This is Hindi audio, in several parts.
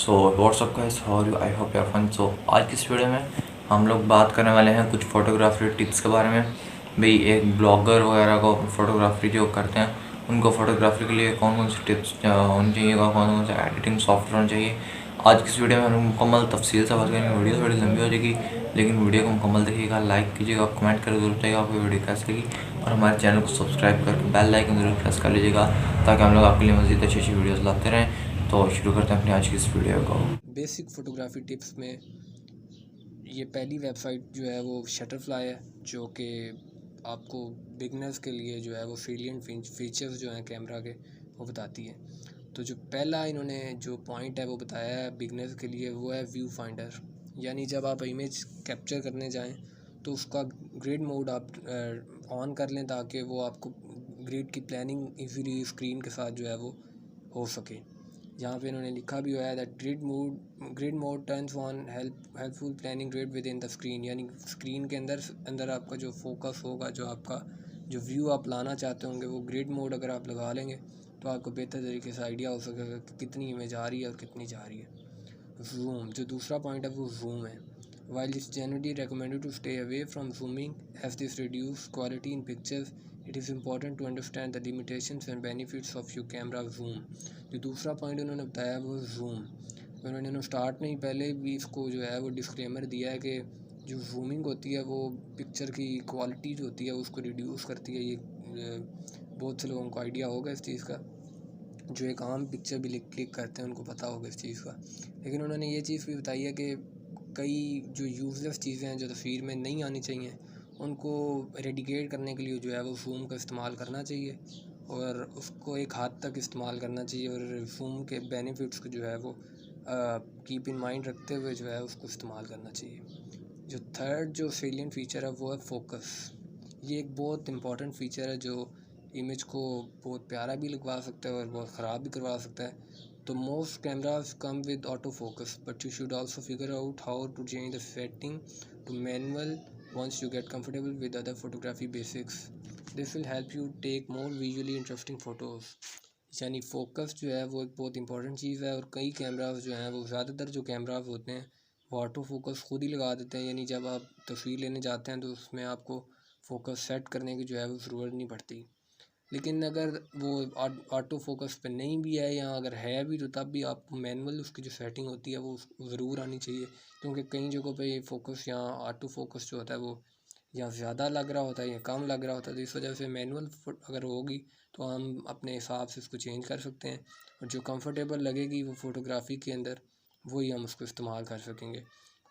So what's up guys, how are you? I hope you are fine. So आज की इस वीडियो में हम लोग बात करने वाले हैं कुछ फोटोग्राफी टिप्स के बारे में। भाई एक ब्लॉगर वगैरह को फोटोग्राफी जो करते हैं उनको फोटोग्राफी के लिए कौन कौन सी टिप्स होनी चाहिए, कौन कौन सा एडिटिंग सॉफ्टवेयर होना चाहिए। आज की इस वीडियो में हम मुकम्मल तफसील से बात करेंगे। वीडियो थोड़ी लंबी हो जाएगी, लेकिन वीडियो को मुकम्मल देखिएगा, लाइक कीजिएगा, कमेंट कर जरूर बताइएगा आपको वीडियो कैसी लगी, और हमारे चैनल को सब्सक्राइब करके बेल आइकन जरूर प्रेस कर लीजिएगा ताकि हम लोग आपके लिए मज़ीद अच्छी अच्छी वीडियोज़ लाते रहें। तो शुरू करते हैं अपनी आज की इस वीडियो को। बेसिक फ़ोटोग्राफी टिप्स में ये पहली वेबसाइट जो है वो शटरफ्लाई है, जो कि आपको बिगनर्स के लिए जो है वो सेलिएंट फीचर्स जो हैं कैमरा के वो बताती है। तो जो पहला इन्होंने जो पॉइंट है वो बताया है बिगनर्स के लिए, वो है व्यू फाइंडर। यानी जब आप इमेज कैप्चर करने जाएं तो उसका ग्रिड मोड आप ऑन कर लें ताकि वो आपको ग्रिड की प्लानिंग इजीली स्क्रीन के साथ जो है वो हो सके। यहाँ पे इन्होंने लिखा भी हुआ है that grid mode turns on helpful planning grid with in the screen. यानी स्क्रीन के अंदर आपका जो फोकस होगा, जो आपका जो व्यू आप लाना चाहते होंगे, वो ग्रिड मोड अगर आप लगा लेंगे तो आपको बेहतर तरीके से आइडिया हो सकेगा कि कितनी इमेज आ रही है और कितनी जा रही है। जूम, जो दूसरा पॉइंट है वो जूम है। While it's generally recommended to stay away from zooming as this reduces quality in pictures, it is important to understand the limitations and benefits of your camera zoom। जो दूसरा पॉइंट उन्होंने बताया वो जूम। उन्होंने स्टार्ट में ही पहले भी इसको जो है वो डिस्क्लेमर दिया है कि जो जूमिंग होती है वो पिक्चर की क्वालिटी जो होती है उसको रिड्यूस करती है। ये बहुत से लोगों को आइडिया होगा इस चीज़ का, जो एक आम पिक्चर भी क्लिक करते हैं उनको पता होगा इस चीज़ का। लेकिन उन्होंने ये चीज़ भी बताई है कि कई जो यूज़लेस चीज़ें हैं जो तस्वीर में नहीं आनी चाहिए, उनको रेडिकेट करने के लिए जो है वो जूम का इस्तेमाल करना चाहिए, और उसको एक हद तक इस्तेमाल करना चाहिए, और जूम के बेनिफिट्स को जो है वो कीप इन माइंड रखते हुए जो है उसको इस्तेमाल करना चाहिए। जो थर्ड जो सेलिएंट फ़ीचर है वो है फोकस। ये एक बहुत इंपॉर्टेंट फ़ीचर है जो इमेज को बहुत प्यारा भी लगवा सकता है और बहुत ख़राब भी करवा सकता है। तो most cameras come with auto focus, but you should also figure out how to change the setting to manual once you get comfortable with other photography basics. This will help you take more visually interesting photos. यानी फ़ोकस जो है वो एक बहुत इंपॉर्टेंट चीज़ है, और कई कैमराज जो हैं वो ज़्यादातर जो कैमराज होते हैं वो ऑटो फोकस खुद ही लगा देते हैं। यानी जब आप तस्वीर लेने जाते हैं तो उसमें आपको फ़ोकस सेट करने की जो है वो ज़रूरत नहीं पड़ती। लेकिन अगर वो ऑटो फोकस पे नहीं भी है, या अगर है भी, तो तब भी आपको मैनुअल उसकी जो सेटिंग होती है वो ज़रूर आनी चाहिए, क्योंकि कई जगहों पे ये फोकस या ऑटो फोकस जो होता है वो या ज़्यादा लग रहा होता है या कम लग रहा होता है। तो इस वजह से मैनुअल अगर होगी तो हम अपने हिसाब से उसको चेंज कर सकते हैं, और जो कंफर्टेबल लगेगी वो फ़ोटोग्राफी के अंदर वही हम उसको इस्तेमाल कर सकेंगे।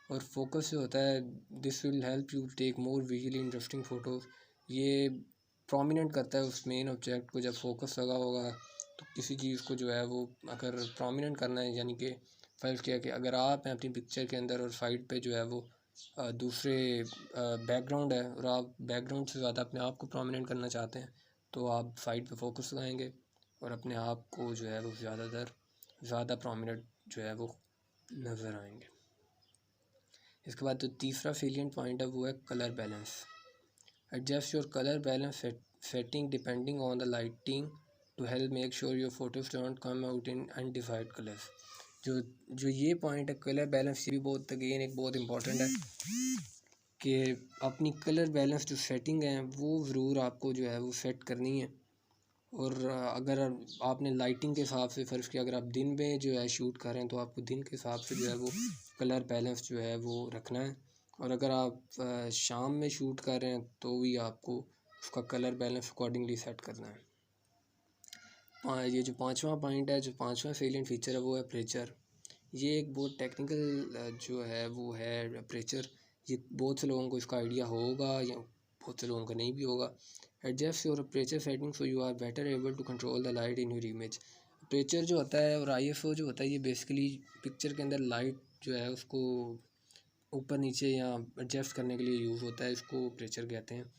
और फोकस जो होता है, this will help you take more visually interesting photos. ये प्रोमिनेंट करता है उस मेन ऑब्जेक्ट को। जब फोकस लगा होगा तो किसी चीज़ को जो है वो अगर प्रोमिनेंट करना है, यानी कि फ़र्ज़ किया कि अगर आप हैं अपनी पिक्चर के अंदर और साइड पे जो है वो दूसरे बैकग्राउंड है, और आप बैकग्राउंड से ज़्यादा अपने आप को प्रोमिनेंट करना चाहते हैं, तो आप साइड पे फोकस लगाएंगे और अपने आप को जो है वो ज़्यादा प्रोमिनेंट जो है वो नज़र आएंगे। इसके बाद जो तीसरा सेलिएंट पॉइंट है वो है colour balance. Adjust your color balance setting depending on the lighting to help make sure your photos don't come out in undefined colors। जो जो ये पॉइंट है कलर बैलेंस, ये भी बहुत अगेन एक बहुत इंपॉर्टेंट है कि अपनी कलर बैलेंस जो सेटिंग है वो ज़रूर आपको जो है वो सेट करनी है। और अगर आपने लाइटिंग के हिसाब से फ़र्ज़ किया, अगर आप दिन में जो है शूट कर रहे हैं तो आपको दिन के हिसाब से जो है वो कलर बैलेंस जो है वो रखना है, और अगर आप शाम में शूट कर रहे हैं तो भी आपको उसका कलर बैलेंस अकॉर्डिंगली सेट करना है। ये जो पांचवा पॉइंट है, जो पांचवा सेलिएंट फीचर है वो है अपर्चर। ये एक बहुत टेक्निकल जो है वो है अपर्चर। ये बहुत से लोगों को इसका आइडिया होगा या बहुत से लोगों का नहीं भी होगा। Adjust your aperture setting so you are better able to control the light in your image. Aperture जो होता है और आईएसओ जो होता है, ये बेसिकली पिक्चर के अंदर लाइट जो है उसको ऊपर नीचे या एडजस्ट करने के लिए यूज़ होता है, इसको अपर्चर कहते हैं।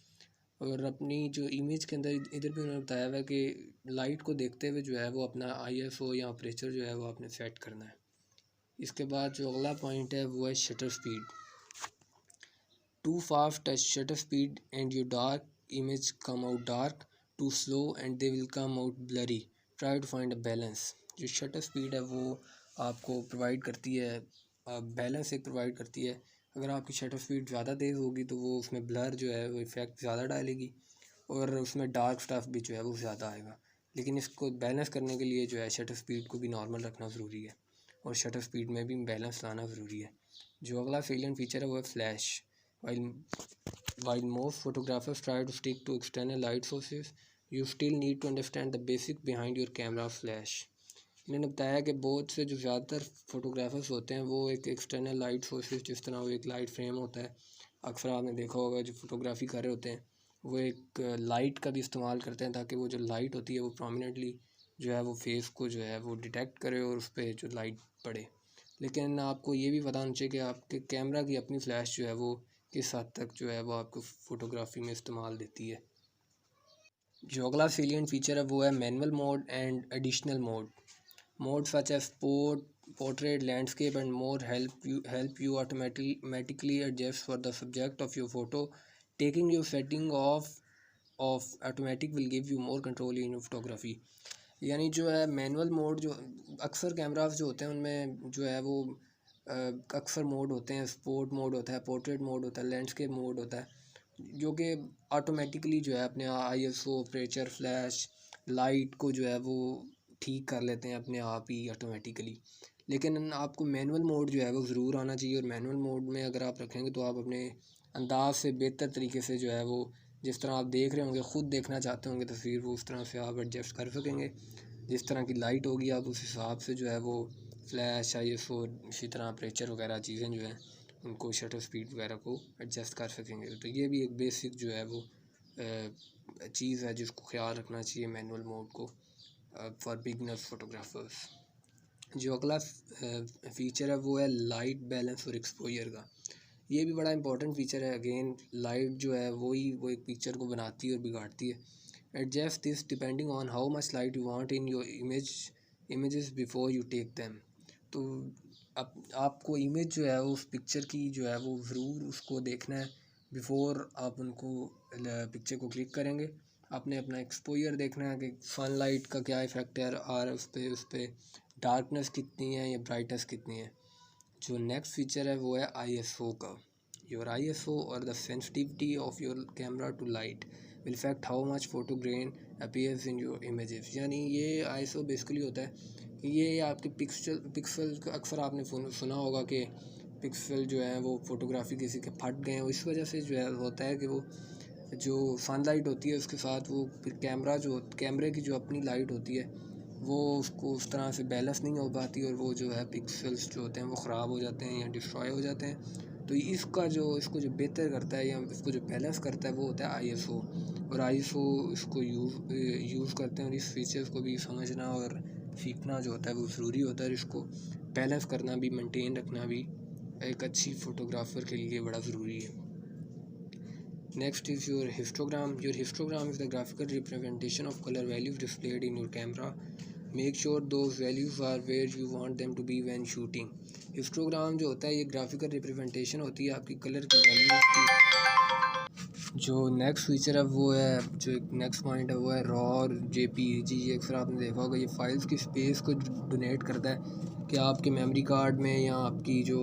और अपनी जो इमेज के अंदर इधर भी उन्होंने बताया हुआ है कि लाइट को देखते हुए जो है वो अपना आईएसओ या अपर्चर जो है वो आपने सेट करना है। इसके बाद जो अगला पॉइंट है वो है shutter speed. Too fast touch shutter speed and your dark image come out dark, too slow and they will come out blurry, try to find a balance. जो शटर स्पीड है वो आपको प्रोवाइड करती है, बैलेंस एक प्रोवाइड करती है। अगर आपकी शटर स्पीड ज़्यादा तेज़ होगी तो वो उसमें ब्लर जो है वो इफ़ेक्ट ज़्यादा डालेगी और उसमें डार्क स्टफ भी जो है वो ज़्यादा आएगा। लेकिन इसको बैलेंस करने के लिए जो है शटर स्पीड को भी नॉर्मल रखना ज़रूरी है और शटर स्पीड में भी बैलेंस लाना ज़रूरी है। जो अगला सेलिएंट फीचर है वो है flash. While most photographers try to stick to external light sources, you still need to understand the basic behind your camera flash. इन्होंने बताया कि बहुत से जो ज़्यादातर फ़ोटोग्राफर्स होते हैं वो एक एक्सटर्नल लाइट सोर्सेज, जिस तरह वो एक लाइट फ्रेम होता है, अक्सर आपने देखा होगा जो फ़ोटोग्राफी कर रहे होते हैं वो एक लाइट का भी इस्तेमाल करते हैं ताकि वो जो लाइट होती है वो प्रोमिनेंटली जो है वो फेस को जो है वो डिटेक्ट करे और उस पर जो लाइट पड़े। लेकिन आपको ये भी पता होना चाहिए कि आपके कैमरा की अपनी फ़्लैश जो है वो किस हद तक जो है वो आपको फ़ोटोग्राफी में इस्तेमाल देती है। जो अगला सेलिएंट फीचर है वो है manual mode and additional mode. Modes such as sport, portrait, landscape, and more help you automatically adjust for the subject of your photo. Taking your setting off automatic will give you more control in your photography. यानी जो है मैनुअल मोड, जो अक्सर कैमरास जो होते हैं उनमें जो है वो अक्सर मोड होते हैं, स्पोर्ट मोड होता है, पोर्ट्रेट मोड होता है, लैंडस्केप मोड होता है, जो कि ऑटोमेटिकली जो है अपने ISO, अपर्चर, फ्लैश, लाइट को जो है वो ठीक कर लेते हैं अपने आप ही ऑटोमेटिकली। लेकिन आपको मैनुअल मोड जो है वो ज़रूर आना चाहिए और मैनुअल मोड में अगर आप रखेंगे तो आप अपने अंदाज से बेहतर तरीके से जो है वो जिस तरह आप देख रहे होंगे, ख़ुद देखना चाहते होंगे तस्वीर, वो उस तरह से आप एडजस्ट कर सकेंगे। जिस तरह की लाइट होगी आप उस हिसाब से जो है वो फ्लैश, ISO, इसी तरह अपर्चर वगैरह चीज़ें जो हैं उनको शटर स्पीड वगैरह को एडजस्ट कर सकेंगे। तो ये भी एक बेसिक जो है वो चीज़ है जिसको ख्याल रखना चाहिए मैनुअल मोड को फॉर बिगनर्स फोटोग्राफर्स। जो अगला फ़ीचर है वो है लाइट बैलेंस और एक्सपोजर का। ये भी बड़ा इंपॉर्टेंट फ़ीचर है। अगेन लाइट जो है वो एक पिक्चर को बनाती है और बिगाड़ती है। Adjust this depending on how much light you want in your images before you take them. तो अब आपको इमेज जो है उस पिक्चर की जो है वो ज़रूर उसको देखना है बिफ़ोर आप उनको पिक्चर को क्लिक करेंगे। आपने अपना एक्सपोजर देखना है कि सनलाइट का क्या इफ़ेक्ट है आ रहा है उस पर डार्कनेस कितनी है या ब्राइटनेस कितनी है। जो नेक्स्ट फीचर है वो है ISO का। Your ISO or the sensitivity of your camera to light will affect how much photo grain appears in your images. यानी ये ISO बेसिकली होता है कि ये आपके पिक्सल अक्सर आपने सुना होगा कि पिक्सल जो है वो फ़ोटोग्राफी किसी के फट गए हैं, इस वजह से जो है होता है कि वो जो सनलाइट होती है उसके साथ वो फिर कैमरे की जो अपनी लाइट होती है वो उसको उस तरह से बैलेंस नहीं हो पाती और वो जो है पिक्सल्स जो होते हैं वो ख़राब हो जाते हैं या डिस्ट्रॉय हो जाते हैं। तो इसको जो बेहतर करता है या इसको जो बैलेंस करता है वो होता है ISO। और ISO इसको यूज़ करते हैं और इस फीचर्स को भी समझना और सीखना जो होता है वो ज़रूरी होता है। इसको बैलेंस करना भी, मेंटेन रखना भी एक अच्छी फ़ोटोग्राफ़र के लिए बड़ा ज़रूरी है। Next is your histogram. Your histogram is the graphical representation of color values displayed in your camera. Make sure those values are where you want them to be when shooting. Histogram जो होता है ये ग्राफिकल रिप्रेजेंटेशन होती है आपकी कलर की वैल्यूज़ की। जो नेक्स्ट फीचर है वो है, जो एक नेक्स्ट पॉइंट है वो है रॉ और JPG। ये अक्सर आपने देखा होगा, ये फाइल्स की स्पेस को डोनेट करता है कि आपके मेमोरी कार्ड में या आपकी जो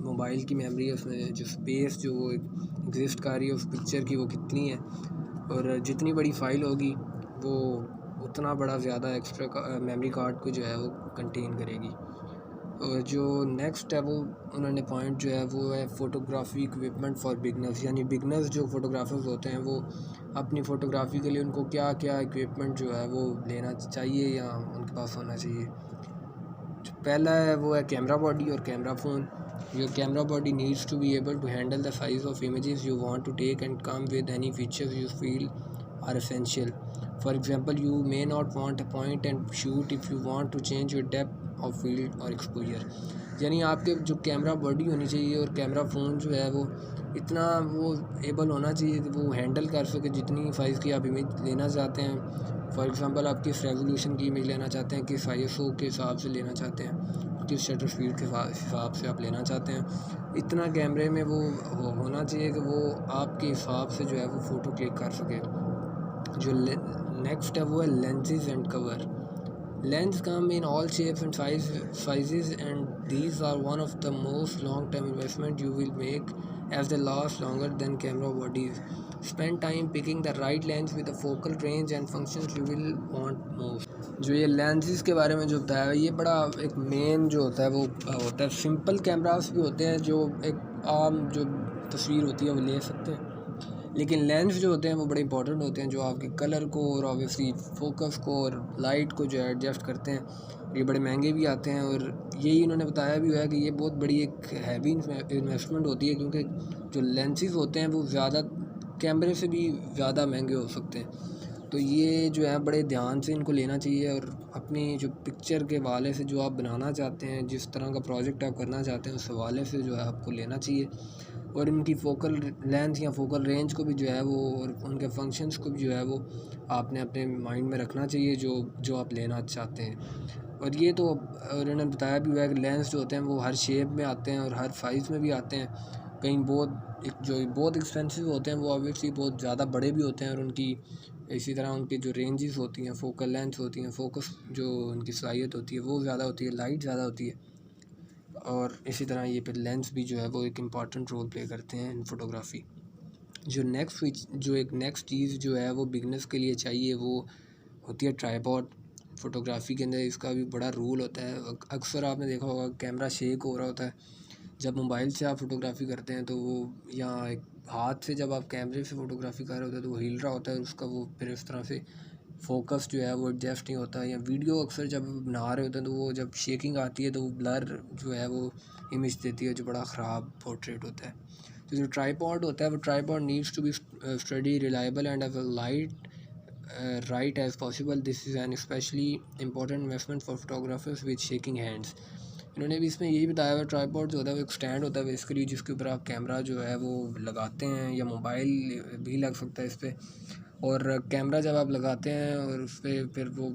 मोबाइल की मेमोरी है उसमें जो स्पेस जो वो एग्जिस्ट कर रही है उस पिक्चर की वो कितनी है, और जितनी बड़ी फ़ाइल होगी वो उतना बड़ा ज़्यादा एक्स्ट्रा मेमोरी कार्ड को जो है वो कंटेन करेगी। और जो नेक्स्ट है वो उन्होंने पॉइंट जो है वो है फ़ोटोग्राफी इक्विपमेंट फॉर बिगनर्स। यानी बिगनर्स जो फ़ोटोग्राफर्स होते हैं वो अपनी फ़ोटोग्राफी के लिए उनको क्या क्या इक्विपमेंट जो है वो लेना चाहिए या उनके पास होना चाहिए। जो पहला है वो है कैमरा बॉडी और camera phone. Your camera body needs to be able to handle the size of images you want to take and come with any features you feel are essential. For example, you may not want a point and shoot if you want to change your depth of field or exposure. यानी आपके जो कैमरा बॉडी होनी चाहिए और कैमरा फ़ोन जो है वो इतना वो एबल होना चाहिए कि वो हैंडल कर सके जितनी साइज़ की आप इमेज लेना चाहते हैं। फॉर एग्ज़ाम्पल आप किस रेजोल्यूशन की इमेज लेना चाहते हैं, किस ISO के हिसाब से लेना चाहते हैं, किस शटर स्पीड के हिसाब से आप लेना चाहते हैं, इतना कैमरे में वो होना चाहिए कि वो आपके हिसाब से जो है वो फ़ोटो क्लिक कर सके। जो नेक्स्ट है वो है lenses and cover. Lens come in all shapes and sizes, and these are one of the most long-term investment you will make, as they last longer than camera bodies. Spend time picking the right lens with the focal range and functions you will want most. जो ये lenses के बारे में जो बताया है, ये बड़ा एक मेन जो होता है वो होता है। सिंपल कैमरास भी होते हैं जो एक आम जो तस्वीर होती है वो ले सकते हैं, लेकिन लेंस जो होते हैं वो बड़े इंपॉर्टेंट होते हैं, जो आपके कलर को और ऑब्वियसली फोकस को और लाइट को जो है एडजस्ट करते हैं। ये बड़े महंगे भी आते हैं, और यही इन्होंने बताया भी हुआ है कि ये बहुत बड़ी एक हैवी इन्वेस्टमेंट होती है, क्योंकि जो लेंसेज होते हैं वो ज़्यादा कैमरे से भी ज़्यादा महंगे हो सकते हैं। तो ये जो है बड़े ध्यान से इनको लेना चाहिए, और अपनी जो पिक्चर के हवाले से जो आप बनाना चाहते हैं, जिस तरह का प्रोजेक्ट आप करना चाहते हैं, उस हवाले से जो है आपको लेना चाहिए। और इनकी फ़ोकल लेंथ या फ़ोकल रेंज को भी जो है वो, और उनके फंक्शंस को भी जो है वो आपने अपने माइंड में रखना चाहिए जो आप लेना चाहते हैं। और ये तो और इन्होंने बताया भी हुआ है कि लेंस जो होते हैं वो हर शेप में आते हैं और हर साइज़ में भी आते हैं। कहीं बहुत एक्सपेंसिव होते हैं वो ऑब्वियसली बहुत ज़्यादा बड़े भी होते हैं, और उनकी इसी तरह उनकी जो रेंजेस होती हैं, फ़ोकल लेंथ होती हैं, फ़ोकस जो उनकी सलाहियत होती है वो ज़्यादा होती है, लाइट ज़्यादा होती है। और इसी तरह ये फिर लेंस भी जो है वो एक इम्पॉर्टेंट रोल प्ले करते हैं इन फ़ोटोग्राफ़ी। जो एक नेक्स्ट चीज़ जो है वो बिगनर्स के लिए चाहिए वो होती है ट्राइपॉड। फ़ोटोग्राफ़ी के अंदर इसका भी बड़ा रोल होता है। अक्सर आपने देखा होगा कैमरा शेक हो रहा होता है जब मोबाइल से आप फ़ोटोग्राफ़ी करते हैं, तो वो या एक हाथ से जब आप कैमरे से फ़ोटोग्राफ़ी कर रहे होते हैं तो वो हिल रहा होता है, उसका वो फिर इस तरह से फ़ोकस जो है वो एडजस्ट नहीं होता है। या वीडियो अक्सर जब बना रहे होते हैं तो वो जब शेकिंग आती है तो वो ब्लर जो है वो इमेज देती है, जो बड़ा ख़राब पोर्ट्रेट होता है। तो जो ट्राइपॉड होता है वो tripod needs to be sturdy reliable and as a light right as possible. This is an especially important investment for photographers with shaking hands. इन्होंने भी इसमें यही बताया हुआ ट्राइपॉड जो होता है वो एक स्टैंड होता है बेसिकली, जिसके ऊपर आप कैमरा जो है वो लगाते हैं, या मोबाइल भी लग सकता है इस पर। और कैमरा जब आप लगाते हैं और उस पर फिर वो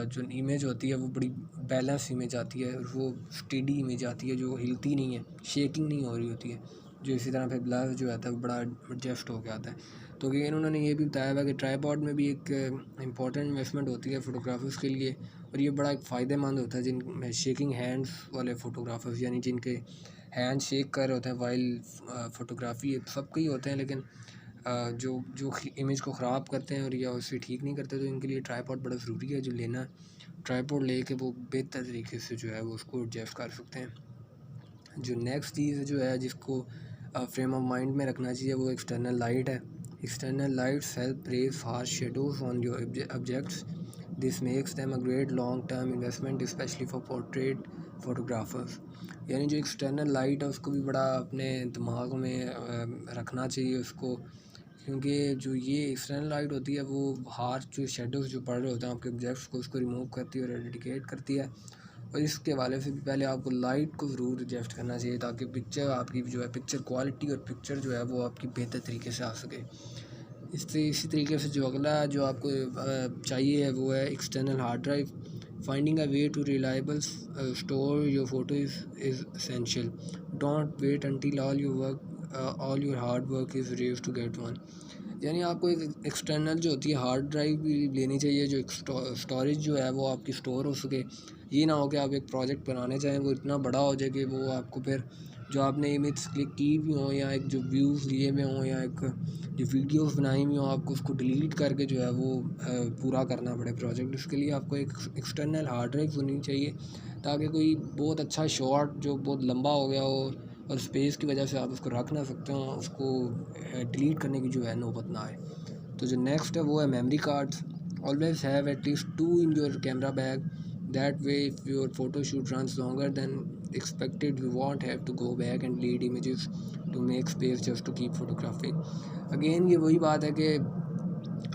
जो इमेज होती है वो बड़ी बैलेंस इमेज आती है, और वो स्टेडी इमेज आती है जो हिलती नहीं है, शेकिंग नहीं हो रही होती है। जो इसी तरह फिर ब्लर जो आता है वो बड़ा एडजस्ट हो के आता है। तो अगेन उन्होंने ये भी बताया हुआ कि ट्राइपॉड में भी एक इम्पॉर्टेंट इन्वेस्टमेंट होती है फ़ोटोग्राफर्स के लिए, और ये बड़ा एक फ़ायदेमंद होता है जिन शेकिंग हैंड्स वाले फ़ोटोग्राफर्स, यानी जिनके हैंड शेक कर रहे होते हैं वाइल फ़ोटोग्राफ़ी सबके ही होते हैं, लेकिन जो इमेज को ख़राब करते हैं और या उसे ठीक नहीं करते, तो इनके लिए ट्राइपॉड बड़ा ज़रूरी है जो लेना है। ट्राइपॉड लेके वो बेहतर तरीके से जो है वो उसको एडजस्ट कर सकते हैं। जो नेक्स्ट चीज़ जो है जिसको फ्रेम ऑफ माइंड में रखना चाहिए वो एक्सटर्नल लाइट है। External lights help erase harsh shadows on your objects. This makes them a great long term investment especially for portrait photographers. यानी जो एक्सटर्नल लाइट है उसको भी बड़ा अपने दिमाग में रखना चाहिए उसको, क्योंकि जो ये एक्सटर्नल लाइट होती है वो हार्श जो शेडोज़ जो पड़ रहे होते हैं आपके ऑब्जेक्ट्स को, उसको रिमूव करती है और एडिकेट करती है। और इसके हवाले से भी पहले आपको लाइट को ज़रूर एडजस्ट करना चाहिए, ताकि पिक्चर आपकी जो है पिक्चर क्वालिटी और पिक्चर जो है वो आपकी बेहतर तरीके से आ सके। इसी तरीके से जो अगला जो आपको चाहिए है वो है external hard drive. Finding a way to reliable store your photo is essential. Don't wait until all your hard work is erased to get one. यानी आपको एक एक्सटर्नल जो होती है हार्ड ड्राइव भी लेनी चाहिए, जो एक स्टोरेज जो है वो आपकी स्टोर हो सके। ये ना हो कि आप एक प्रोजेक्ट बनाने चाहें वो इतना बड़ा हो जाए कि वो आपको फिर जो आपने इमेज क्लिक की भी हो, या एक जो व्यूज़ लिए हुए हों, या एक जो वीडियोस बनाई हुई हों, आपको उसको डिलीट करके जो है वो पूरा करना पड़े प्रोजेक्ट। उसके लिए आपको एक एक्सटर्नल हार्ड ड्राइव होनी चाहिए, ताकि कोई बहुत अच्छा शॉट जो बहुत लंबा हो गया हो और स्पेस की वजह से आप उसको रख ना सकते हो, उसको डिलीट करने की जो है नौबत ना आए। तो जो नेक्स्ट है वो है memory cards. Always have at least 2 in your camera bag. That way, if your photo shoot runs longer than expected, you won't have to go back and delete images to make space just to keep photographing. Again, ये वही बात है कि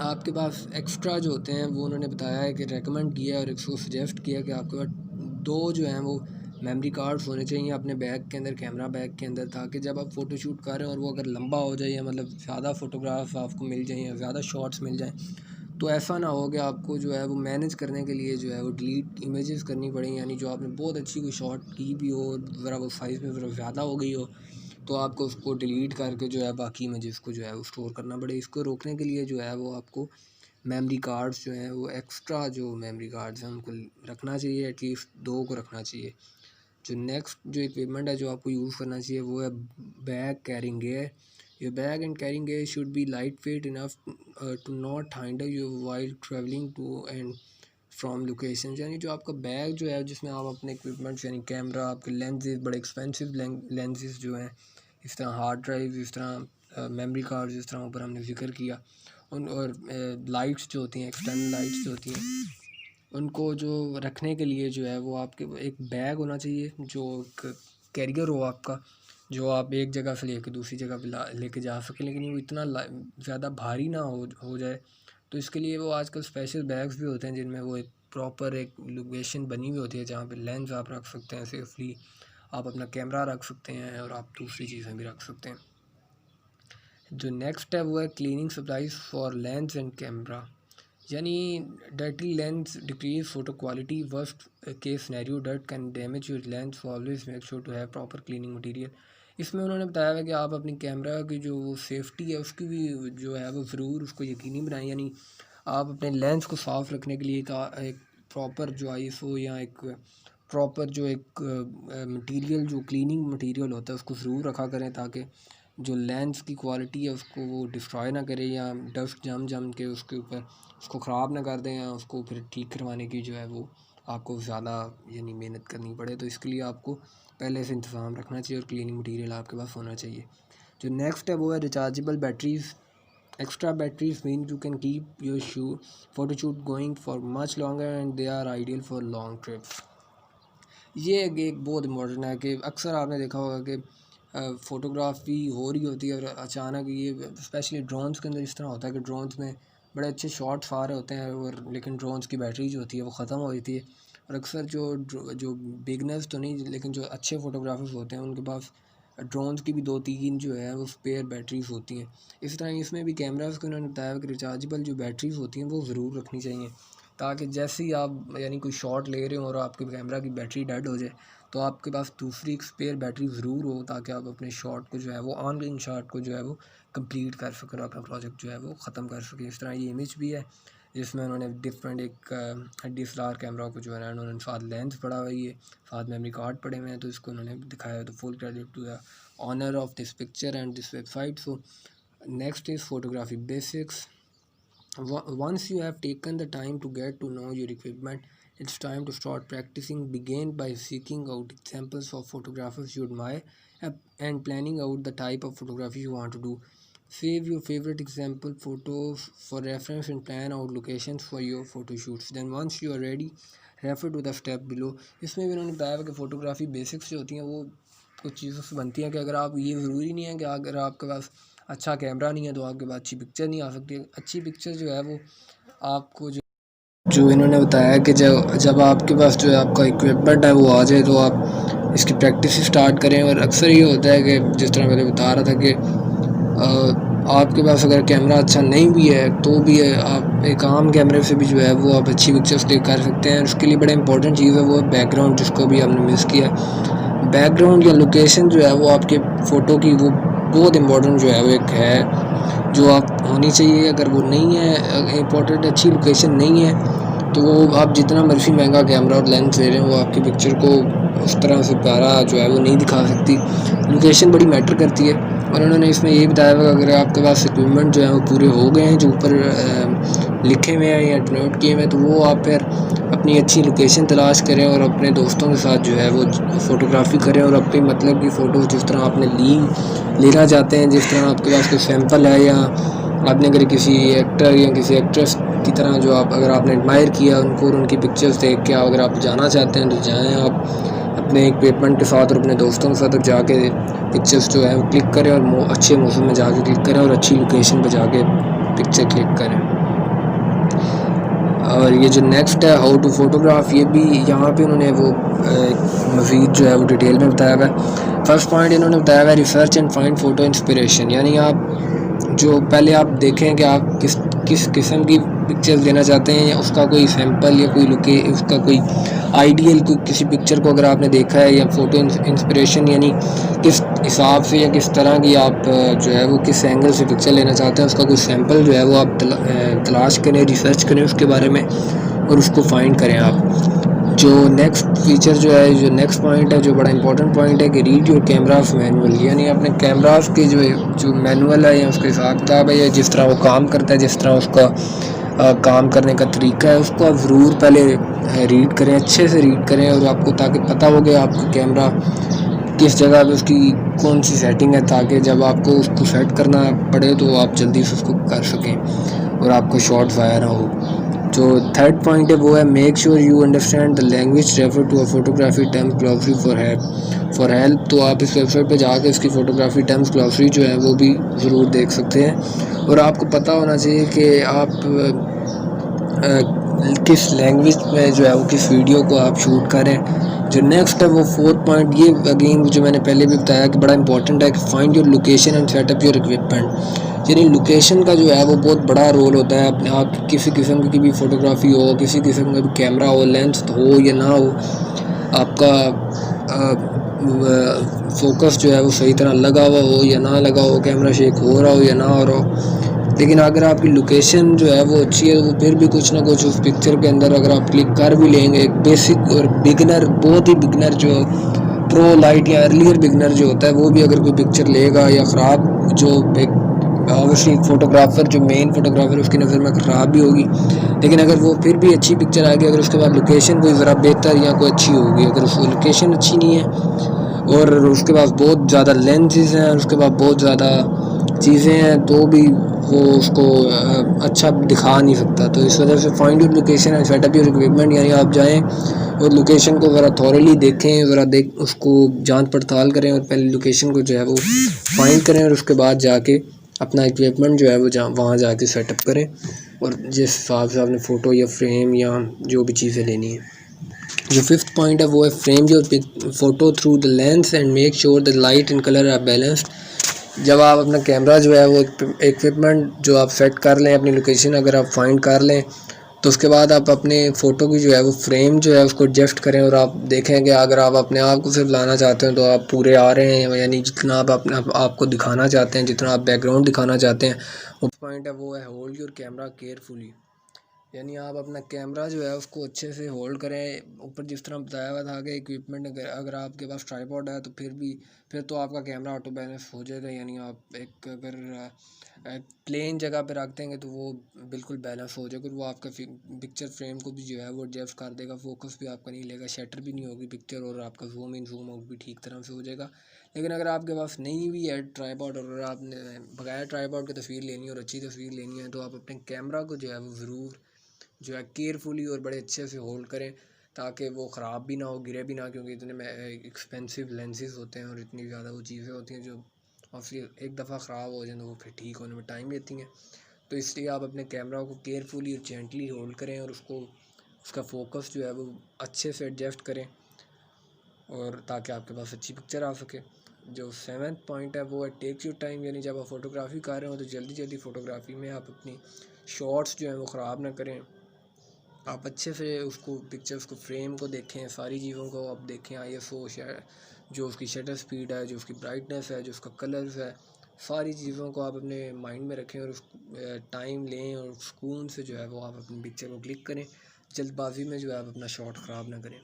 आपके पास एक्स्ट्रा जो होते हैं वो उन्होंने बताया है कि रेकमेंड किया और इसको सजेस्ट किया कि आपके पास 2 जो हैं वो मेमोरी कार्ड्स होने चाहिए अपने बैग के अंदर, कैमरा बैग के अंदर, ताकि जब आप फ़ोटो शूट कर रहे हैं और वो अगर लंबा हो जाए या मतलब ज़्यादा फ़ोटोग्राफ आपको मिल जाए या ज़्यादा शॉट्स मिल जाएँ, तो ऐसा ना हो कि आपको जो है वो मैनेज करने के लिए जो है वो डिलीट इमेजेस करनी पड़े। यानी जो आपने बहुत अच्छी कोई शॉट की भी हो, ज़रा वो साइज़ में ज़रा ज़्यादा हो गई हो, तो आपको उसको डिलीट करके जो है बाकी इमेजेस को जो है वो स्टोर करना पड़े। इसको रोकने के लिए जो है वो आपको मेमोरी कार्ड्स जो हैं वो एक्स्ट्रा जो मेमोरी कार्ड्स हैं उनको रखना चाहिए, एटलीस्ट 2 को रखना चाहिए। जो नेक्स्ट जो इक्विपमेंट है जो आपको यूज़ करना चाहिए वो है bag carrying gear. Your bag and carrying gear should be light weight enough to not hinder you while travelling to and from location. यानी जो आपका बैग जो है जिसमें आप अपने इक्विपमेंट्स यानी कैमरा, आपके लेंसेज, बड़े एक्सपेंसिव लेंसेज जो हैं, इस तरह हार्ड ड्राइव, इस तरह मेमोरी कार्ड, जिस तरह ऊपर हमने जिक्र किया, उन और लाइट्स जो होती हैं, एक्सटर्नल लाइट्स जो होती हैं, उनको जो रखने के लिए जो है वो आपके एक बैग होना चाहिए जो कैरियर हो आपका, जो आप एक जगह से लेके दूसरी जगह पे लेके जा सकें, लेकिन वो इतना ज़्यादा भारी ना हो जाए। तो इसके लिए वो आजकल स्पेशल बैग्स भी होते हैं जिनमें वो एक प्रॉपर एक लोकेशन बनी हुई होती है जहाँ पे लेंस आप रख सकते हैं सेफली, आप अपना कैमरा रख सकते हैं और आप दूसरी चीज़ें भी रख सकते हैं। जो नेक्स्ट है वो है cleaning supplies for lens and camera. यानी dirty lens decreases photo quality, worst case scenario dirt can damage your lens, always make sure to have proper cleaning material. इसमें उन्होंने बताया है कि आप अपनी कैमरा की जो सेफ्टी है उसकी भी जो है वो ज़रूर उसको यकीनी बनाएं। यानी आप अपने लेंस को साफ़ रखने के लिए एक प्रॉपर जो ISO या एक प्रॉपर जो एक मटेरियल जो क्लीनिंग मटेरियल होता है उसको ज़रूर रखा करें, ताकि जो लेंस की क्वालिटी है उसको वो डिस्ट्रॉय ना करे या डस्ट जम के उसके ऊपर उसको ख़राब ना कर दें या उसको फिर ठीक करवाने की जो है वो आपको ज़्यादा यानी मेहनत करनी पड़े। तो इसके लिए आपको पहले से इंतज़ाम रखना चाहिए और क्लीनिंग मटेरियल आपके पास होना चाहिए। जो नेक्स्ट है वो है rechargeable batteries. Extra batteries mean you can keep your photo shoot going for much longer and they are ideal for long trips. ये एक बहुत इम्पोर्टेंट है कि अक्सर आपने देखा होगा कि फ़ोटोग्राफी हो रही होती है और अचानक ये स्पेशली ड्रोन्स के अंदर इस तरह होता है कि ड्रोन्स में बड़े अच्छे शॉट्स आ रहे होते हैं और लेकिन ड्रोन्स की बैटरी जो होती है वो ख़त्म हो जाती है। और अक्सर जो बिगनर्स तो नहीं लेकिन जो अच्छे फ़ोटोग्राफर्स होते हैं उनके पास ड्रोन्स की भी 2-3 जो है वो स्पेयर बैटरीज होती हैं। इस तरह इसमें भी कैमरास को उन्होंने बताया कि रिचार्जेबल जो बैटरीज होती हैं वो ज़रूर रखनी चाहिए, ताकि जैसे ही आप यानी कोई शॉट ले रहे हो और आपके कैमरा की बैटरी डेड हो जाए तो आपके पास दूसरी एक स्पेयर बैटरी ज़रूर हो, ताकि आप अपने शॉट को जो है वो ऑनलाइन शॉट को जो है वो कंप्लीट कर सकें और अपना प्रोजेक्ट जो है वो ख़त्म कर सकें। इस तरह ये इमेज भी है जिसमें उन्होंने डिफरेंट एक DSLR कैमरा को जो है ना उन्होंने साथ लेंस पड़ा हुआ है, साथ मेमोरी कार्ड पड़े हुए हैं, तो इसको उन्होंने दिखाया है। तो full credit to the owner of this picture and this website. So next is photography basics. Once you have taken the time to get to know your equipment, it's time to start practicing. Begin by seeking out examples of photographers you admire and planning out the type of photography you want to do. Save your favorite example photos for reference and plan out locations for your photo shoots. Then once you are ready, refer to the step below. इसमें भी उन्होंने बताया कि फ़ोटोग्राफी बेसिक्स जो होती हैं वो कुछ चीज़ों से बनती हैं कि अगर आप ये ज़रूरी नहीं है कि अगर आपके पास अच्छा कैमरा नहीं है तो आपके पास अच्छी पिक्चर नहीं आ सकती। अच्छी पिक्चर जो है वो आपको जो इन्होंने बताया कि जब आपके पास जो है आपका इक्विपमेंट है वो आ जाए तो आप इसकी प्रैक्टिस स्टार्ट करें। और अक्सर ये होता है कि जिस तरह मैंने बता रहा था कि आपके पास अगर कैमरा अच्छा नहीं भी है तो भी आप एक आम कैमरे से भी जो है वो आप अच्छी पिक्चर्स क्लिक कर सकते हैं। उसके लिए बड़ा इंपॉर्टेंट चीज़ है वो है बैकग्राउंड, जिसको भी हमने मिस किया। बैकग्राउंड या लोकेशन जो है वो आपके फ़ोटो की वो बहुत इम्पोर्टेंट जो है वो एक है जो आप होनी चाहिए। अगर वो नहीं है इम्पोर्टेंट अच्छी लोकेशन नहीं है तो वो आप जितना मर्जी महंगा कैमरा और लेंस ले रहे हैं वो आपकी पिक्चर को उस तरह से प्यारा जो है वो नहीं दिखा सकती। लोकेशन बड़ी मैटर करती है। और उन्होंने इसमें ये बताया कि अगर आपके पास इक्विपमेंट जो है वो पूरे हो गए हैं जो ऊपर लिखे हुए हैं या डिनोट किए हुए हैं तो वो आप फिर अपनी अच्छी लोकेशन तलाश करें और अपने दोस्तों के साथ जो है वो फ़ोटोग्राफी करें और अपनी मतलब की फ़ोटो जिस तरह आपने लेना चाहते हैं, जिस तरह आपके पास कोई सैंपल है या आपने अगर किसी एक्टर या किसी एक्ट्रेस की तरह जो आप अगर आपने एडमायर किया उनको और उनकी पिक्चर्स देख के अगर आप जाना चाहते हैं तो जाएँ आप अपने इक्विपमेंट के साथ और अपने दोस्तों के साथ जाके पिक्चर्स जो है वो क्लिक करें और अच्छे मौसम में जाके क्लिक करें और अच्छी लोकेशन पर जाके पिक्चर क्लिक करें। और ये जो नेक्स्ट है हाउ टू फोटोग्राफ, ये भी यहाँ पे उन्होंने वो मज़ीद जो है वो डिटेल में बताया हुआ है। फर्स्ट पॉइंट इन्होंने बताया हुआ है research and find photo inspiration. यानी आप जो पहले आप देखें कि आप किस किस्म की पिक्चर्स लेना चाहते हैं या उसका कोई सैंपल या कोई उसका कोई आइडियल कोई किसी पिक्चर को अगर आपने देखा है या फ़ोटो इंस्पिरेशन यानी हिसाब से या किस तरह की आप जो है वो किस एंगल से पिक्चर लेना चाहते हैं, उसका कोई सैंपल जो है वो आप तलाश करें, रिसर्च करें उसके बारे में और उसको फाइंड करें आप। जो नेक्स्ट फीचर जो है, जो नेक्स्ट पॉइंट है, जो बड़ा इंपॉर्टेंट पॉइंट है कि रीड योर कैमरास मैनुअल, यानी अपने कैमरास की जो मैनुअल है या उसका हिसाब किताब है या जिस तरह वो काम करता है, जिस तरह उसका काम करने का तरीका है, उसको आप ज़रूर पहले रीड करें, अच्छे से रीड करें और आपको ताकि पता हो कि आपका कैमरा किस जगह पे उसकी कौन सी सेटिंग है, ताकि जब आपको उसको सेट करना पड़े तो आप जल्दी से उसको कर सकें और आपका शॉट ज़ाया ना हो। जो थर्ड पॉइंट है वो है make sure you understand the language refer to a photography terms glossary for help. तो आप इस वेबसाइट पे जाकर इसकी फ़ोटोग्राफी टर्म्स ग्लॉसरी जो है वो भी ज़रूर देख सकते हैं और आपको पता होना चाहिए कि आप किस लैंग्वेज में जो है वो किस वीडियो को आप शूट करें। जो नेक्स्ट है वो फोर्थ पॉइंट, ये अगेन जो मैंने पहले भी बताया कि बड़ा इंपॉर्टेंट है कि find your location and setup your equipment. यानी लोकेशन का जो है वो बहुत बड़ा रोल होता है। अपने आप किसी किस्म की भी फ़ोटोग्राफी हो, किसी किस्म का भी कैमरा हो, लेंस हो या ना हो, आपका फोकस जो है वो सही तरह लगा हुआ हो या ना लगा हो, कैमरा शेक हो रहा हो या ना हो रहा हो, लेकिन अगर आपकी लोकेशन जो है वो अच्छी है तो फिर भी कुछ ना कुछ उस पिक्चर के अंदर अगर आप क्लिक कर भी लेंगे। एक बेसिक और बिगनर, बहुत ही बिगनर जो प्रो लाइट या अर्लियर बिगनर जो होता है वो भी अगर कोई पिक्चर लेगा या ख़राब, जो ऑब्वियसली फोटोग्राफर जो मेन फोटोग्राफर उसकी नज़र में ख़राब भी होगी, लेकिन अगर वो फिर भी अच्छी पिक्चर आएगी अगर उसके बाद लोकेशन कोई ज़रा बेहतर या कोई अच्छी होगी। अगर उसकी लोकेशन अच्छी नहीं है और उसके पास बहुत ज़्यादा लेंसेज हैं और उसके बाद बहुत ज़्यादा चीज़ें हैं तो भी वो उसको अच्छा दिखा नहीं सकता। तो इस वजह से find your location and setup your equipment, यानी आप जाएं और लोकेशन को ज़रा थॉरली देखें, ज़रा उसको जांच पड़ताल करें और पहले लोकेशन को जो है वो फाइंड करें और उसके बाद जाके अपना इक्विपमेंट जो है वो वहाँ जाके सेटअप करें और जिस हिसाब से आपने फ़ोटो या फ्रेम या जो भी चीज़ें लेनी है। जो फिफ्थ पॉइंट है वो है frame your photo through the lens and make sure the light and colour are balanced. जब आप अपना कैमरा जो है वो इक्विपमेंट जो आप सेट कर लें, अपनी लोकेशन अगर आप फाइंड कर लें, तो उसके बाद आप अपने फ़ोटो की जो है वो फ्रेम जो है उसको एडजस्ट करें और आप देखें कि अगर आप अपने आप को सिर्फ लाना चाहते हैं तो आप पूरे आ रहे हैं, यानी जितना आप अपने आपको दिखाना चाहते हैं, जितना आप बैकग्राउंड दिखाना चाहते हैं। वो पॉइंट है वो है होल्ड योर कैमरा केयरफुली, यानी आप अपना कैमरा जो है उसको अच्छे से होल्ड करें। ऊपर जिस तरह बताया हुआ था कि इक्विपमेंट अगर आपके पास ट्राइपॉड है तो फिर तो आपका कैमरा ऑटो बैलेंस हो जाएगा, यानी आप एक अगर प्लेन जगह पे रख देंगे तो वो बिल्कुल बैलेंस हो जाएगा और वो आपका पिक्चर फ्रेम को भी जो है वो एडजस्ट कर देगा, फोकस भी आपका नहीं लेगा, शटर भी नहीं होगी पिक्चर और आपका जूम इन जूम आउट भी ठीक तरह से हो जाएगा। लेकिन अगर आपके पास नहीं भी है ट्राइपॉड और अगर आपने बगैर ट्राइपॉड की तस्वीर लेनी है और अच्छी तस्वीर लेनी है तो आप अपने कैमरा को जो है वो ज़रूर जो है केयरफुली और बड़े अच्छे से होल्ड करें ताकि वो ख़राब भी ना हो, गिरे भी ना, क्योंकि इतने में एक्सपेंसिव लेंसेज होते हैं और इतनी ज़्यादा वो चीज़ें होती हैं जो ऑब्वियसली एक दफ़ा ख़राब हो जाए तो वो फिर ठीक होने में टाइम लेती हैं। तो इसलिए आप अपने कैमरा को केयरफुली और जेंटली होल्ड करें और उसका फोकस जो है वो अच्छे से एडजस्ट करें और ताकि आपके पास अच्छी पिक्चर आ सके। जो सेवन्थ पॉइंट है वो है टेक योर टाइम, यानी जब आप फ़ोटोग्राफी कर रहे हो तो जल्दी जल्दी फ़ोटोग्राफी में आप अपनी शॉट्स जो हैं वो ख़राब ना करें। आप अच्छे से उसको पिक्चर्स को फ्रेम को देखें, सारी चीज़ों को आप देखें, ISO जो उसकी शटर स्पीड है, जो उसकी ब्राइटनेस है, जो उसका कलर्स है, सारी चीज़ों को आप अपने माइंड में रखें और उस टाइम लें और सुकून से जो है वो आप अपनी पिक्चर को क्लिक करें। जल्दबाजी में जो है आप अपना शॉट ख़राब ना करें।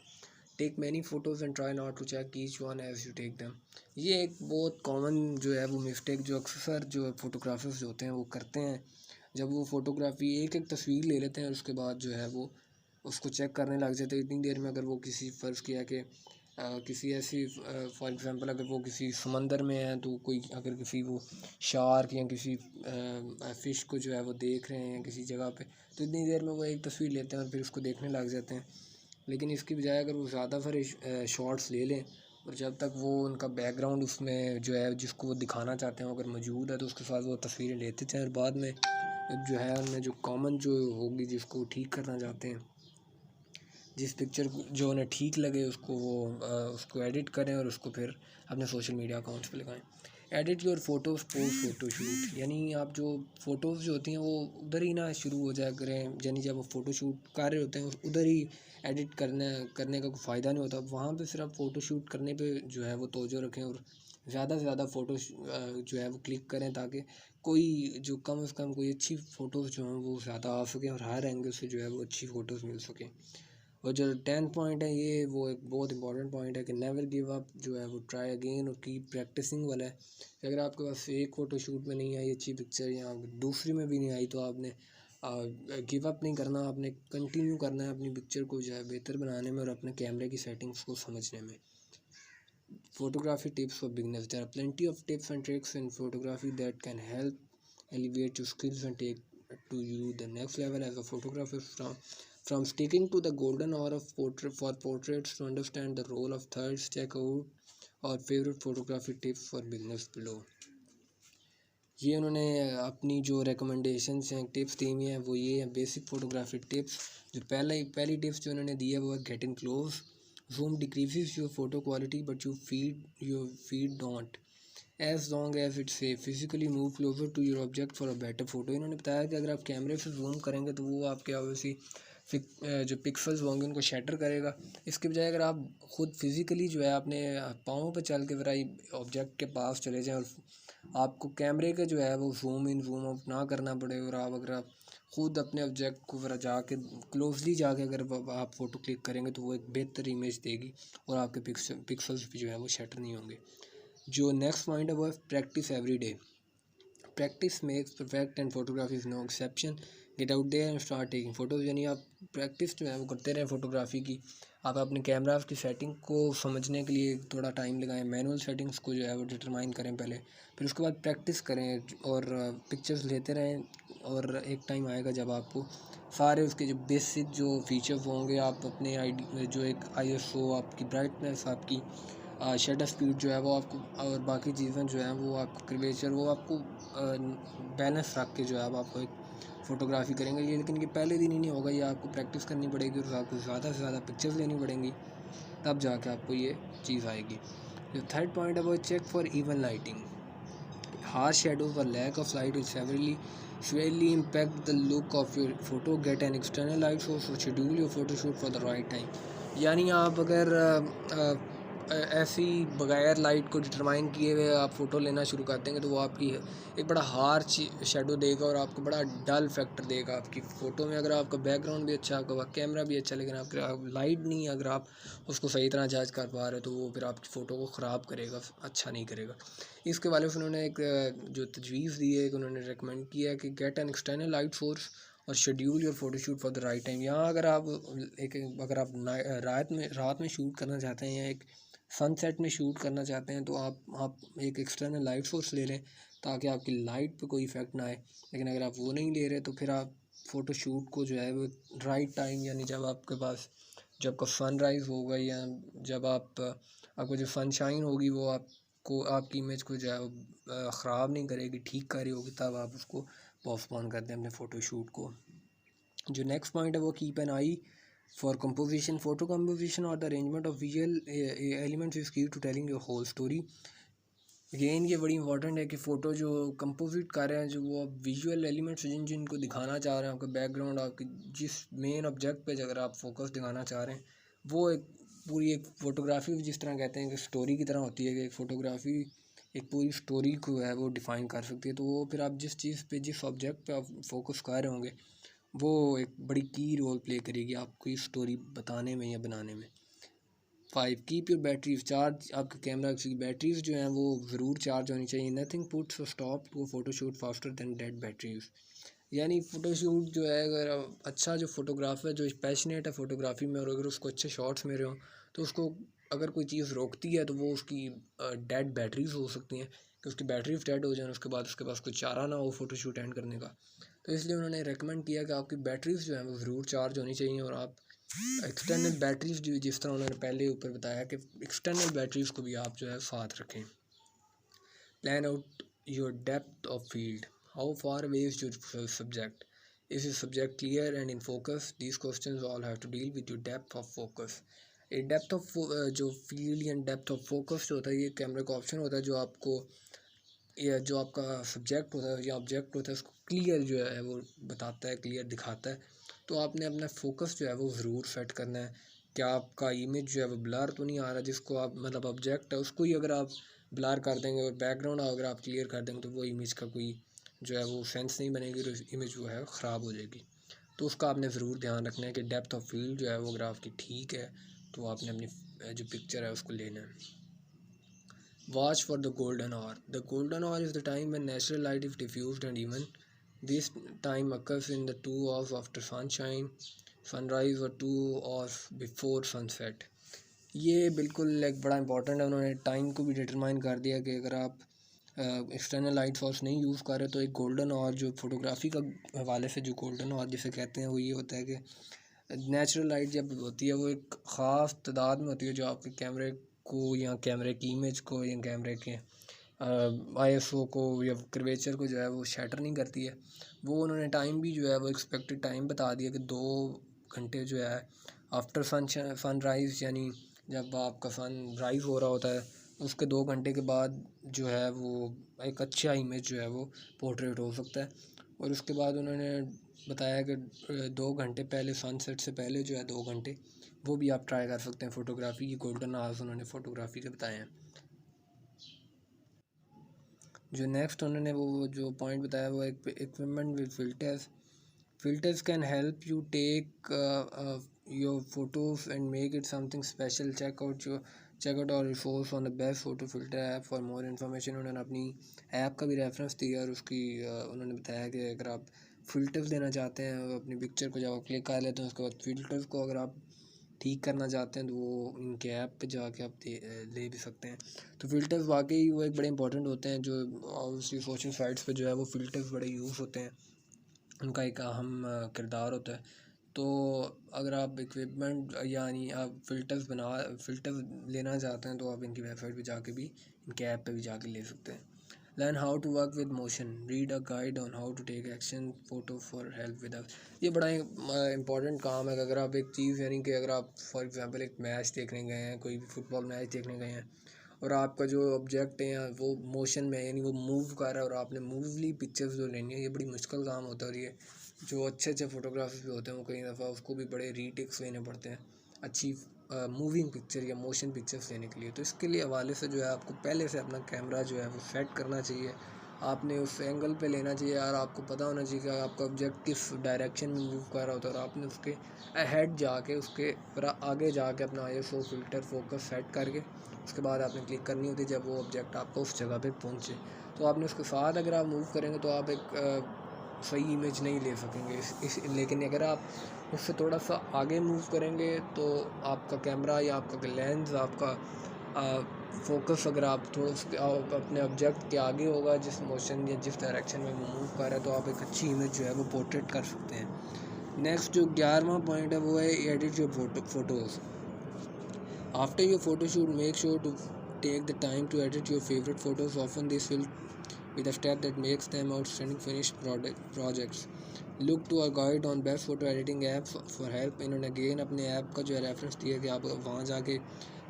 Take many photos and try not to check each one as you take them. ये एक बहुत कॉमन जो है वो मिस्टेक जो अक्सर जो फोटोग्राफर्स जो होते हैं वो करते हैं। जब वो फ़ोटोग्राफी एक एक तस्वीर ले लेते हैं उसके बाद जो है वो उसको चेक करने लग जाते हैं इतनी देर में। अगर वो किसी फ़र्ज़ किया कि किसी ऐसी फॉर एग्ज़ाम्पल अगर वो किसी समंदर में है तो कोई अगर किसी वो शार्क या किसी फ़िश को जो है वो देख रहे हैं किसी जगह पे, तो इतनी देर में वो एक तस्वीर लेते हैं और फिर उसको देखने लग जाते हैं। लेकिन इसकी बजाय अगर वो ज़्यादा सारे शॉट्स ले लें और जब तक वो उनका बैकग्राउंड उसमें जो है जिसको वो दिखाना चाहते हैं अगर मौजूद है तो उसके साथ वो तस्वीरें लेते जाएँ और बाद में जो है उनमें जो कॉमन जो होगी जिसको ठीक करना चाहते हैं, जिस पिक्चर जो उन्हें ठीक लगे उसको वो उसको एडिट करें और उसको फिर अपने सोशल मीडिया अकाउंट्स पे लगाएं। Edit your photos post photoshoot, यानी आप जो फ़ोटोज़ जो होती हैं वो उधर ही ना शुरू हो जाया करें, यानी जब आप फ़ोटोशूट कर रहे होते हैं उधर ही एडिट करने का कोई फ़ायदा नहीं होता। वहाँ पे सिर्फ फ़ोटोशूट करने पे जो है वो तवज्जो रखें और ज़्यादा से ज़्यादा फ़ोटो जो है वो क्लिक करें, ताकि कोई जो कम से कम कोई अच्छी फ़ोटोज़ जो हैं वो ज़्यादा आ सकें और हर एंगल से जो है वो अच्छी फ़ोटोज़ मिल सकें। और जो 10th पॉइंट है ये वो एक बहुत इंपॉर्टेंट पॉइंट है कि नेवर गिव अप, जो है वो ट्राई अगेन और कीप प्रैक्टिसिंग वाला है। अगर आपके पास एक फ़ोटोशूट में नहीं आई अच्छी पिक्चर या दूसरी में भी नहीं आई तो आपने गिव अप नहीं करना, आपने कंटिन्यू करना है अपनी पिक्चर को जो है बेहतर बनाने में और अपने कैमरे की सेटिंग्स को समझने में। Photography tips for beginners. There are plenty of tips and tricks in photography that can help elevate your skills and take to you the next level as a photographer. From sticking to the golden hour of portraits to understand the role of thirds, check out our favorite photography tips for beginners below. ये उन्होंने अपनी जो रिकमेंडेशंस हैं, टिप्स दी हुई हैं वो ये हैं बेसिक फ़ोटोग्राफी टिप्स। जो पहली टिप्स जो उन्होंने दी है वो है get in close, zoom decreases your photo quality but your feed don't, as long as it's safe. Physically move closer to your object for a better photo. इन्होंने बताया कि अगर आप कैमरे से जूम करेंगे तो वो आपके ऑब्वियसली जो पिक्सल्स होंगे उनको शैटर करेगा। इसके बजाय अगर आप ख़ुद फिज़िकली जो है अपने पाँव पे चल के ज़रा ऑब्जेक्ट के पास चले जाएं और आपको कैमरे का जो है वो जूम इन जूम आउट ना करना पड़े और अगर आप ख़ुद अपने ऑब्जेक्ट को ज़रा जाके क्लोजली जाके अगर आप फ़ोटो क्लिक करेंगे तो वो एक बेहतर इमेज देगी और आपके पिक्सल्स भी जो है वो शटर नहीं होंगे। जो नेक्स्ट पॉइंट है वो है practise every day. Practice makes perfect and photography is no exception. Get out there and start taking photos, यानी आप प्रैक्टिस जो है वो करते रहें फ़ोटोग्राफी की। आप अपने कैमरा की सेटिंग को समझने के लिए थोड़ा टाइम लगाएं, मैनुअल सेटिंग्स को जो है वो डिटरमाइन करें पहले, फिर उसके बाद प्रैक्टिस करें और पिक्चर्स लेते रहें। और एक टाइम आएगा जब आपको सारे उसके जो बेसिक जो फीचर्स होंगे आप अपने जो एक ISO, आपकी ब्राइटनेस, आपकी शटर स्पीड जो है वो आपको और बाकी चीज़ें जो हैं वो आपको कर्वेचर वो आपको बैलेंस रख के जो है आप एक फ़ोटोग्राफी करेंगे। ये लेकिन ये पहले दिन ही नहीं होगा, ये आपको प्रैक्टिस करनी पड़ेगी और आपको ज़्यादा से ज़्यादा पिक्चर्स लेनी पड़ेंगी, तब जाके आपको ये चीज़ आएगी। जो थर्ड पॉइंट है वो check for even lighting. Harsh shadows or lack of light will severely impact the look of your photo. Get an external light source or schedule your photo shoot for the right time. यानी आप अगर ऐसी बगैर लाइट को डिटरमाइन किए हुए आप फ़ोटो लेना शुरू कर देंगे तो वो आपकी एक बड़ा हार्श शेडो देगा और आपको बड़ा डल फैक्टर देगा आपकी फ़ोटो में। अगर आपका बैकग्राउंड भी अच्छा, आपका कैमरा भी अच्छा, लेकिन आपका लाइट नहीं, अगर आप उसको सही तरह जज कर पा रहे तो वो फिर आपकी फ़ोटो को ख़राब करेगा, अच्छा नहीं करेगा। इसके वाले से उन्होंने एक जो तजवीज़ दी है, एक उन्होंने रेकमेंड किया है कि get an external light source और schedule your photoshoot for the right time. यहाँ अगर आप रात में शूट करना चाहते हैं या एक सनसेट में शूट करना चाहते हैं तो आप एक एक्सटर्नल लाइट सोर्स ले लें ताकि आपकी लाइट पे कोई इफ़ेक्ट ना आए। लेकिन अगर आप वो नहीं ले रहे तो फिर आप फ़ोटो शूट को जो है वो राइट टाइम, यानी जब आपके पास जब का सनराइज़ होगा या जब आपको जो सनशाइन होगी वो आपको आपकी इमेज को जो है ख़राब नहीं करेगी, ठीक कर रही होगी, तब आप उसको पोस्टपोन कर दें अपने फ़ोटो शूट को। जो नेक्स्ट पॉइंट है वो keep an I for composition. Photo composition or the arrangement of visual elements is key to telling your whole story. Again ये बड़ी इंपॉर्टेंट है कि फ़ोटो जो कंपोजिट कर रहे हैं, जो वो विजुअल एलिमेंट्स जिनको दिखाना चाह रहे हैं, आपका बैकग्राउंड, आपकी जिस मेन ऑब्जेक्ट पे अगर आप फोकस दिखाना चाह रहे हैं, वो एक पूरी एक फ़ोटोग्राफी जिस तरह कहते हैं कि स्टोरी की तरह होती है कि एक फ़ोटोग्राफी एक पूरी स्टोरी को है वो डिफ़ाइन कर सकती है। तो वो फिर आप जिस चीज़ पे जिस ऑब्जेक्ट पे आप फोकस कर रहे होंगे वो एक बड़ी की रोल प्ले करेगी आपकी स्टोरी बताने में या बनाने में। 5 कीप योर बैटरीज चार्ज। आपके कैमरा की बैटरीज जो हैं वो ज़रूर चार्ज होनी चाहिए। Nothing puts a stop to photoshoot faster than dead batteries. यानी फ़ोटोशूट जो है, अगर अच्छा जो फ़ोटोग्राफर जो पैशनेट है फ़ोटोग्राफी में और अगर उसको अच्छे शॉट्स मिल रहे हो तो उसको अगर कोई चीज़ रोकती है तो वो उसकी डेड बैटरीज हो सकती हैं कि उसकी बैटरीज डेड हो जाए, उसके बाद उसके पास कोई चारा ना हो फ़ोटोशूट एंड करने का। तो इसलिए उन्होंने रेकमेंड किया कि आपकी बैटरीज जो हैं वो ज़रूर चार्ज होनी चाहिए और आप एक्सटर्नल बैटरीज जो जिस तरह उन्होंने पहले ऊपर बताया कि एक्सटर्नल बैटरीज को भी आप जो है साथ रखें। Plan out your depth of field. How far away is your subject? Is your subject clear and in focus? These questions all have to deal with your depth of focus. A depth of जो फील्ड या डेप्थ ऑफ फोकस जो होता है, ये कैमरे का ऑप्शन होता है जो आपको या जो आपका सब्जेक्ट होता है या ऑब्जेक्ट होता है उसको क्लियर जो है वो बताता है, क्लियर दिखाता है। तो आपने अपना फोकस जो है वो ज़रूर सेट करना है। क्या आपका इमेज जो है वो ब्लर तो नहीं आ रहा, जिसको आप मतलब ऑब्जेक्ट है उसको ही अगर आप ब्लर कर देंगे और बैकग्राउंड अगर आप क्लियर कर देंगे तो वो इमेज का कोई जो है वो सेंस नहीं बनेगी, तो इमेज जो है ख़राब हो जाएगी। तो उसका आपने ज़रूर ध्यान रखना है कि डेप्थ ऑफ फील्ड जो है वो अगर आपकी ठीक है तो आपने अपनी जो पिक्चर है उसको लेना है। Watch for the golden hour. The golden hour is the time when natural light is diffused and even. This time occurs in the 2 hours after sunshine, sunrise और 2 hours before sunset. ये बिल्कुल एक बड़ा इंपॉर्टेंट है, उन्होंने टाइम को भी डिटरमाइन कर दिया कि अगर आप एक्सटर्नल लाइट सोर्स नहीं यूज़ कर रहे तो एक गोल्डन आवर जो फोटोग्राफी का हवाले से जो गोल्डन आवर जिसे कहते हैं वो ये होता है कि नेचुरल लाइट जब होती है वो एक ख़ास तादाद में होती है जो आपके कैमरे को या कैमरे की इमेज को या कैमरे के ISO को या कर्वेचर को जो है वो शैटर नहीं करती है। वो उन्होंने टाइम भी जो है वो एक्सपेक्टेड टाइम बता दिया कि 2 घंटे जो है आफ्टर सनराइज़, यानी जब आपका सन राइज़ हो रहा होता है उसके 2 घंटे के बाद जो है वो एक अच्छा इमेज जो है वो पोर्ट्रेट हो सकता है। और उसके बाद उन्होंने बताया कि 2 घंटे पहले सनसेट से पहले जो है 2 घंटे वो भी आप ट्राई कर सकते हैं फ़ोटोग्राफी। ये गोल्डन आवर्स उन्होंने फ़ोटोग्राफी के बताए हैं। जो नेक्स्ट उन्होंने वो जो पॉइंट बताया वो एक equipment with filters. Filters can help you take your photos and make it something special. Check out our resource on the best photo filter app for more information. उन्होंने अपनी ऐप का भी रेफरेंस दिया और उसकी उन्होंने बताया कि अगर आप फ़िल्टर्स देना चाहते हैं अपनी पिक्चर को, जब आप क्लिक कर लेते हैं उसके बाद फ़िल्टर्स को अगर आप ठीक करना चाहते हैं तो वो इनके ऐप पे जाके आप ले भी सकते हैं। तो फ़िल्टर्स वाकई वो एक बड़े इंपॉर्टेंट होते हैं, जो ऑब्वियसली सोशल साइट्स पे जो है वो फ़िल्टर्स बड़े यूज़ होते हैं, उनका एक अहम किरदार होता है। तो अगर आप इक्विपमेंट यानी आप फ़िल्टर्स लेना चाहते हैं तो आप इनकी वेबसाइट पे जाके भी इनके ऐप पे भी जाके ले सकते हैं। Learn how to work with motion, read a guide on how to take action photo for help with us. ये बड़ा इंपॉर्टेंट काम है कि अगर आप एक चीज़ यानी कि अगर आप फॉर एग्ज़ाम्पल एक मैच देखने गए हैं, कोई भी फुटबॉल मैच देखने गए हैं और आपका जो ऑब्जेक्ट है वो मोशन में यानी वो मूव कर रहा है और आपने मूवली पिक्चर्स जो लेनी है, ये बड़ी मुश्किल काम होता है। और ये जो अच्छे अच्छे फ़ोटोग्राफर्स भी होते हैं वो कई दफ़ा उसको भी बड़े रीटेक्स लेने पड़ते हैं अच्छी मूविंग पिक्चर या मोशन पिक्चर्स लेने के लिए। तो इसके लिए हवाले से जो है आपको पहले से अपना कैमरा जो है वो सेट करना चाहिए, आपने उस एंगल पे लेना चाहिए और आपको पता होना चाहिए कि आपका ऑब्जेक्ट किस डायरेक्शन में मूव कर रहा होता है और आपने उसके अहेड जाके उसके आगे जाके अपना ISO फ़िल्टर फोकस सेट करके उसके बाद आपने क्लिक करनी होती है जब वो ऑब्जेक्ट आपको उस जगह पे पहुंचे। तो आपने उसके साथ अगर आप मूव करेंगे तो आप एक सही इमेज नहीं ले सकेंगे लेकिन अगर आप उससे थोड़ा सा आगे मूव करेंगे तो आपका कैमरा या आपका लेंस आपका फोकस अगर आप थोड़ा अपने ऑब्जेक्ट के आगे होगा जिस मोशन या जिस डायरेक्शन में वो मूव कर रहा है तो आप एक अच्छी इमेज जो है वो पोर्ट्रेट कर सकते हैं। नेक्स्ट जो 11वां पॉइंट है वो है edit your photos. After your photo shoot, make sure to take the time to edit your favorite photos. Often this will be the step that makes them outstanding finished projects. Look to our guide on best photo editing apps for help. इन्होंने अगेन अपने ऐप का जो है रेफरेंस दिया कि आप वहाँ जाके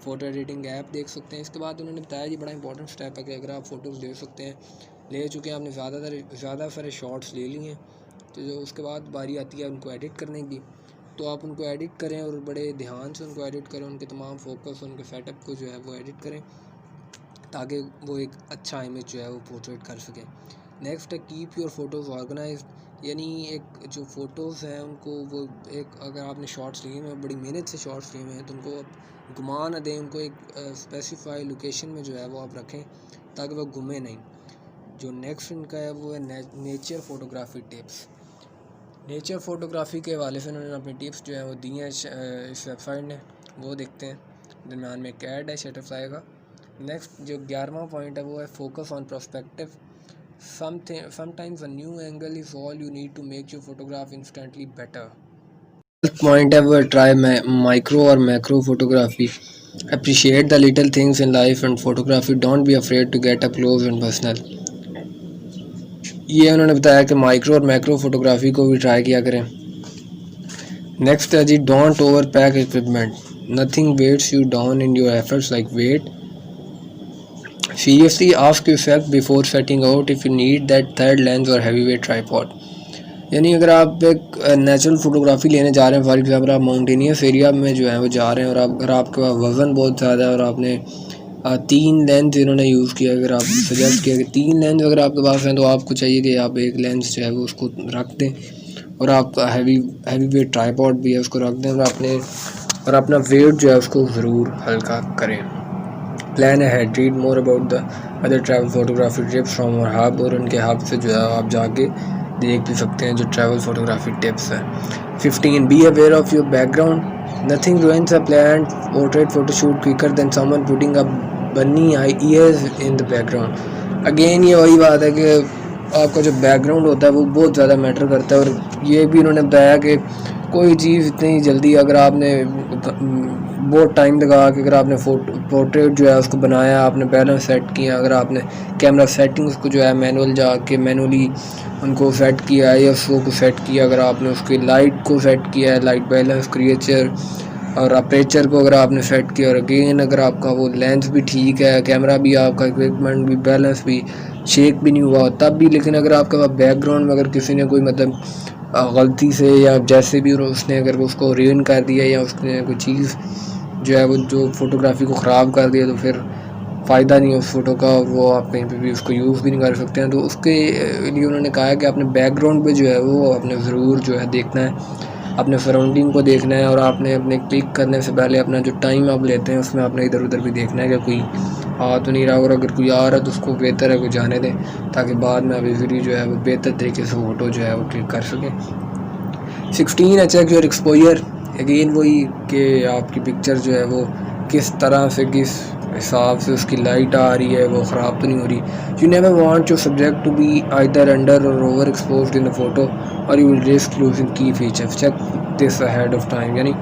फ़ोटो एडिटिंग ऐप देख सकते हैं। इसके बाद उन्होंने बताया ये बड़ा इंपॉर्टेंट स्टेप है कि अगर आप फ़ोटोज़ ले सकते हैं, ले चुके हैं, आपने ज़्यादा सारे शॉट्स ले लिए हैं, तो जो उसके बाद बारी आती है उनको एडिट करने की, तो आप उनको एडिट करें और बड़े ध्यान से उनको एडिट करें, उनके तमाम फोकस उनके सेटअप को जो है वो एडिट करें ताकि वो एक अच्छा इमेज जो है वो पोर्ट्रेट कर सकें। नेक्स्ट है कीप योर फोटोज़ ऑर्गेनाइज्ड, यानी एक जो फ़ोटोज़ हैं उनको वो एक अगर आपने शॉट्स लिए हैं, बड़ी मेहनत से शॉट्स लिए हुए हैं, तो उनको आप घुमा ना दें, उनको एक स्पेसिफाई लोकेशन में जो है वो आप रखें ताकि वह घूमे नहीं। जो नेक्स्ट इनका है वो है nature photography tips. Nature photography के हवाले से उन्होंने अपनी टिप्स जो हैं वो दी हैं इस वेबसाइट ने, वो देखते हैं। दरम्यान में एक ऐड है शटरफ्लाई का। नेक्स्ट जो 11वां पॉइंट है वो है focus on perspective. Sometimes a new angle is all you need to make your photograph instantly better. Point है वो है ट्राई माइक्रो और macro photography. Appreciate the little things in life and photography, don't be afraid to get up close and personal. ये उन्होंने बताया कि माइक्रो और मैक्रो फोटोग्राफी को भी ट्राई किया करें। नेक्स्ट है जी don't over pack equipment, nothing weights you down in your efforts like weight. Seriously ask yourself before setting out if you need that third lens or heavyweight tripod. यानी अगर आप एक नेचुरल फोटोग्राफी लेने जा रहे हैं, फॉर एग्जांपल आप माउंटेनियस एरिया में जो है वो जा रहे हैं, और अगर आपके पास वज़न बहुत ज़्यादा है और आपने 3 लेंस इन्होंने यूज़ किया, अगर आप सजेस्ट किया कि 3 लेंस अगर आपके पास हैं तो आपको चाहिए कि आप एक लेंस जो है वो उसको रख दें, और आपका हैवी वेट ट्राइपॉड भी है उसको रख दें, और अपना वेट जो है उसको ज़रूर हल्का करें। Plan ahead, read more about the other travel photography tips from our hub, और उनके हब से जो है आप जाके देख भी सकते हैं जो ट्रैवल फोटोग्राफी टिप्स हैं। 15 be aware of your background, nothing ruins a planned portrait photoshoot quicker than someone putting a bunny ears in the background। Again ये वही बात है कि आपका जो बैकग्राउंड होता है वो बहुत ज़्यादा मैटर करता है, और ये भी उन्होंने बताया कि कोई चीज़ इतनी जल्दी अगर आपने बहुत टाइम लगा के अगर आपने पोर्ट्रेट जो है उसको बनाया, आपने बैलेंस सेट किया, अगर आपने कैमरा सेटिंग्स को जो है मैनुअली उनको सेट किया है या शो को सेट किया, अगर आपने उसकी लाइट को सेट किया है, लाइट बैलेंस, क्रिएचर और अपर्चर को अगर आपने सेट किया, और अगेन अगर आपका वो लेंस भी ठीक है, कैमरा भी आपका इक्विपमेंट भी बैलेंस भी, शेक भी नहीं हुआ तब भी, लेकिन अगर आपके पास बैकग्राउंड में अगर किसी ने कोई मतलब गलती से या जैसे भी उसने अगर उसको रेन कर दिया या उसने कोई चीज़ जो है वो जो फ़ोटोग्राफी को ख़राब कर दिया, तो फिर फ़ायदा नहीं है उस फ़ोटो का, वो आप कहीं पे भी उसको यूज़ भी नहीं कर सकते हैं। तो उसके लिए उन्होंने कहा है कि आपने बैकग्राउंड पे जो है वो आपने ज़रूर जो है देखना है, अपने सराउंडिंग को देखना है, और आपने अपने क्लिक करने से पहले अपना जो टाइम आप लेते हैं उसमें आपने इधर उधर भी देखना है कि कोई आ तो नहीं रहा, और अगर कोई आ रहा है तो उसको बेहतर है कोई जाने दें, ताकि बाद में आप इजीली जो है वो बेहतर तरीके से फ़ोटो जो है वो क्लिक कर सकें। 16 चेक योर एक्सपोजर, अगेन वही कि आपकी पिक्चर जो है वो किस तरह से किस हिसाब से उसकी लाइट आ रही है, वो ख़राब तो नहीं हो रही। You never want your subject to be either under or over exposed in the photo or you will risk losing key features, check this ahead of time. यानी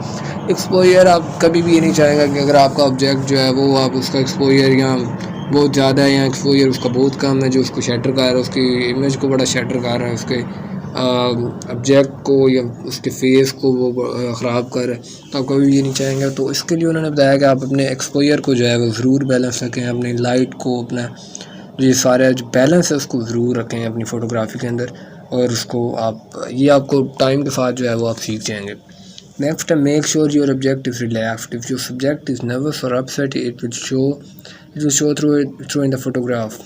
एक्सपोजर आप कभी भी ये नहीं चाहेगा कि अगर आपका ऑब्जेक्ट जो है वो आप उसका एक्सपोजर या बहुत ज़्यादा है या एक्सपोजर उसका बहुत कम है, जो उसको शटर कर रहा है, उसकी इमेज को बड़ा शटर कर रहा है, उसके ऑब्जेक्ट को या उसके फेस को वो ख़राब कर रहा है, तो आप कभी भी ये नहीं चाहेंगे। तो इसके लिए उन्होंने बताया कि आप अपने एक्सपोजर को जो है वो ज़रूर बैलेंस रखें, अपनी लाइट को, अपना ये सारा जो बैलेंस है उसको ज़रूर रखें अपनी फ़ोटोग्राफी के अंदर, और उसको आप ये आपको टाइम के साथ जो है वो आप सीख जाएंगे। नेक्स्ट है make sure your object is relaxed, if your subject is nervous or upset it will show through in the photograph.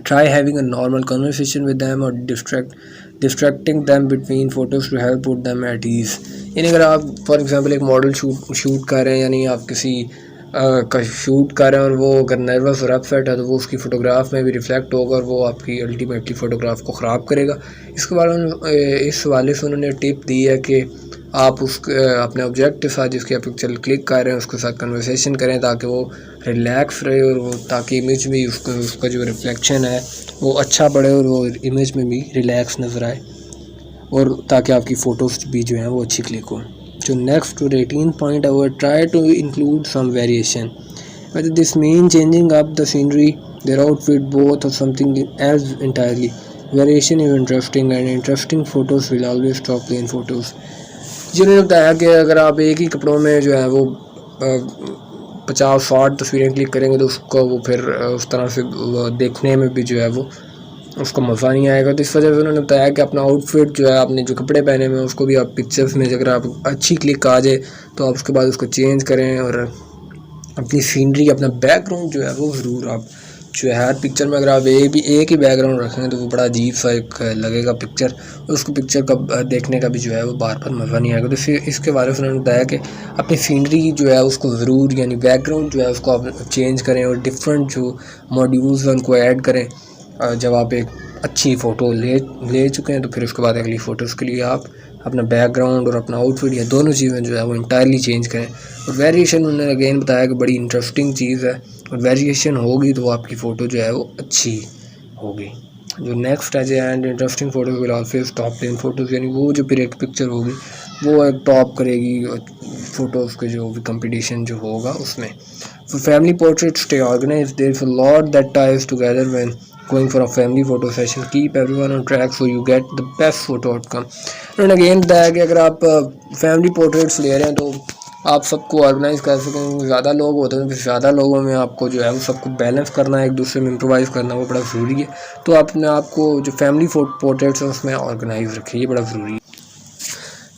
Try having a normal conversation with them or distracting them between photos to help put them at ease। यानी अगर आप फॉर एग्जांपल एक मॉडल शूट कर रहे हैं, यानी आप किसी का शूट कर रहे हैं और वो अगर नर्वस और अपसेट है तो वो उसकी फ़ोटोग्राफ में भी रिफ्लेक्ट होगा और वो आपकी अल्टीमेटली फ़ोटोग्राफ को ख़राब करेगा। इसके बाद इस हवाले से उन्होंने टिप दी है कि आप उस अपने ऑब्जेक्ट के साथ जिसकी आप पिक्चर क्लिक कर रहे हैं उसके साथ कन्वर्सेशन करें ताकि वो रिलैक्स रहे और वो ताकि इमेज में उसका जो रिफ्लेक्शन है वो अच्छा पड़े और वो इमेज में भी रिलैक्स नज़र आए और ताकि आपकी फ़ोटोज़ भी जो हैं वो अच्छी क्लिक हो। जो नेक्स्ट टू 18 पॉइंट है वो try to include some variation, whether this means changing up the scenery, their outfit, both or something else entirely. Variation is interesting and interesting photos will always top plain photos। जिन्होंने बताया कि अगर आप एक ही कपड़ों में जो है वो 50-60 तस्वीरें क्लिक करेंगे तो उसको वो फिर उस तरह से देखने में भी जो है वो उसको मज़ा नहीं आएगा। तो इस वजह से उन्होंने बताया कि अपना आउटफिट जो है आपने जो कपड़े पहने हुए हैं उसको भी आप पिक्चर्स में अगर आप अच्छी क्लिक आ जाए तो आप उसके बाद उसको चेंज करें और अपनी सीनरी अपना बैकग्राउंड जो है वो ज़रूर आप जो है हर पिक्चर में अगर आप एक ही बैकग्राउंड रखेंगे तो वो बड़ा अजीब सा एक लगेगा पिक्चर, उसको पिक्चर का देखने का भी जो है वो बार बार मज़ा नहीं आएगा। तो इसके बारे में उन्होंने बताया कि अपनी सीनरी जो है उसको ज़रूर यानी बैकग्राउंड जो है उसको आप चेंज करें और डिफरेंट जो मॉड्यूल्स हैं उनको ऐड करें। जब आप एक अच्छी फ़ोटो ले चुके हैं तो फिर उसके बाद अगली फ़ोटोज़ के लिए आप अपना बैकग्राउंड और अपना आउटफिट या दोनों चीज़ें जो है वो इंटायरली चेंज करें। और वेरिएशन उन्होंने अगेन बताया कि बड़ी इंटरेस्टिंग चीज़ है और वेरिएशन होगी तो आपकी फ़ोटो जो है वो अच्छी होगी। जो नेक्स्ट है and interesting photos will always top plain photos, यानी वो जो फिर एक पिक्चर होगी वो एक टॉप करेगी फ़ोटोज़ के जो भी कंपटीशन जो होगा उसमें। For family portrait stay organised, there is a lot that ties together when going for a family photo session, keep everyone on track so you get the best photo outcome। उन्होंने अगेन बताया कि अगर आप फैमिली पोर्ट्रेट्स ले रहे हैं तो आप सबको ऑर्गेनाइज़ कर सकें। ज़्यादा लोग होते हैं तो फिर ज़्यादा लोगों में आपको जो है वो सबको बैलेंस करना है, एक दूसरे में इम्प्रोवाइज़ करना वो बड़ा ज़रूरी है। तो अपने आप को जो फैमिली पोर्ट्रेट्स हैं उसमें ऑर्गेनाइज़ रखिए, ये बड़ा ज़रूरी है।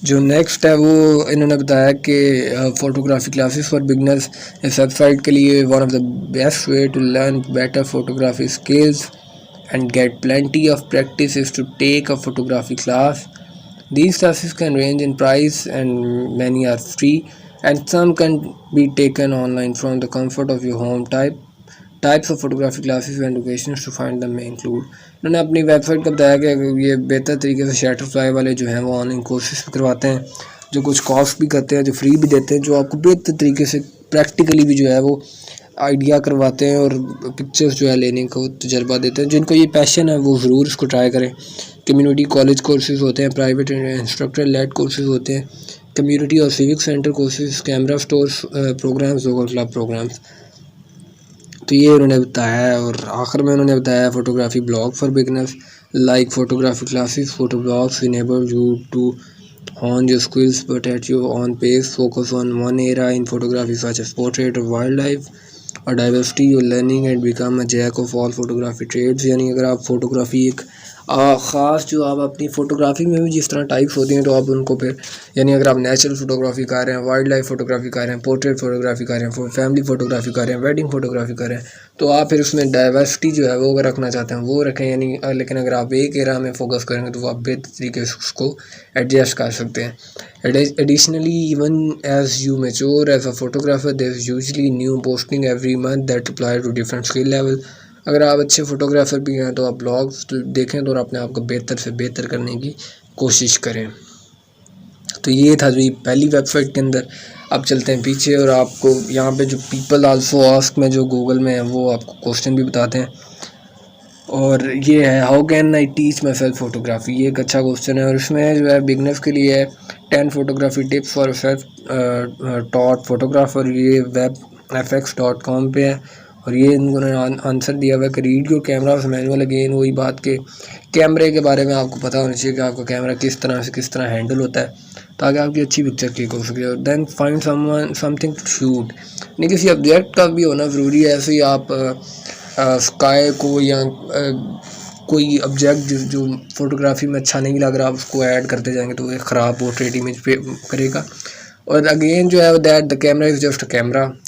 जो नेक्स्ट है वो इन्होंने बताया कि फ़ोटोग्राफी क्लासेस फॉर बिगनर्स इस वेबसाइट के लिए one of the best way to learn better photography skills and get plenty of practice is to take a photography class. These classes can range in price and many are free and some can be taken online from the comfort of your home. Types of photography classes and locations to find them may include. उन्होंने अपनी वेबसाइट का बताया कि ये बेहतर तरीके से शटरफ्लाई वाले जो हैं वो ऑनलाइन कोर्सेज भी करवाते हैं, जो कुछ कॉस्ट भी करते हैं, जो फ्री भी देते हैं, जो आपको बेहतर तरीके से प्रैक्टिकली भी जो है वो आइडिया करवाते हैं और पिक्चर्स जो है लेने को तजर्बा देते हैं। जिनको ये पैशन है वो ज़रूर इसको ट्राई करें। कम्युनिटी कॉलेज कोर्सेज होते हैं, प्राइवेट इंस्ट्रक्टर लेड कोर्सेज होते हैं, कम्युनिटी और civic centre courses, camera stores programmes और क्लब प्रोग्राम्स। तो ये उन्होंने बताया है। और आखिर में उन्होंने बताया photography blog for beginners like photography classes, photo blogs enable you to hone your skills but at your own pace. Focus on one area in photography such as portrait or wildlife और diversity your learning and become a jack of all photography trades. यानी अगर आप फोटोग्राफी एक ख़ास जो आप अपनी फ़ोटोग्राफी में भी जिस तरह टाइप्स होती हैं तो आप उनको फिर यानी अगर आप नेचुरल फ़ोटोग्राफी कर रहे हैं, वाइल्ड लाइफ फ़ोटोग्राफी कर रहे हैं, पोर्ट्रेट फ़ोटोग्राफी कर रहे हैं, फैमिली फ़ोटोग्राफी कर रहे हैं, वेडिंग फ़ोटोग्राफी कर रहे हैं, तो आप फिर उसमें डाइवर्सिटी जो है वो अगर रखना चाहते हैं वो रखें। यानी लेकिन अगर आप एक एरा में फ़ोकस करेंगे तो आप बेहतर तरीके से उसको एडजस्ट कर सकते हैं। Additionally, even as you mature as a photographer, there is usually new posting every month that apply to different skill level. अगर आप अच्छे फोटोग्राफर भी हैं तो आप ब्लॉग्स देखें तो और अपने आप को बेहतर से बेहतर करने की कोशिश करें। तो ये था जो पहली वेबसाइट के अंदर। अब चलते हैं पीछे और आपको यहाँ पे जो पीपल आल्सो आस्क में जो गूगल में है वो आपको क्वेश्चन भी बताते हैं। और ये है how can I teach my self photography, ये एक अच्छा क्वेश्चन है। और इसमें जो है बिगनर्स के लिए है 10 photography tips for self taught photographer. ये webfx.com पे है और ये इन्होंने आंसर दिया हुआ है कि read your camera manual. Again वही बात के कैमरे के बारे में आपको पता होना चाहिए कि आपका कैमरा किस तरह से किस तरह हैंडल होता है ताकि आपकी अच्छी पिक्चर क्लिक हो सके। और then find something to shoot, नहीं किसी ऑब्जेक्ट का भी होना ज़रूरी है। ऐसे ही आप स्काई को या कोई ऑब्जेक्ट जो फोटोग्राफी में अच्छा नहीं लग रहा आप उसको ऐड करते जाएंगे तो एक ख़राब पोर्ट्रेट इमेज पे करेगा। और अगेन जो है that the camera is just a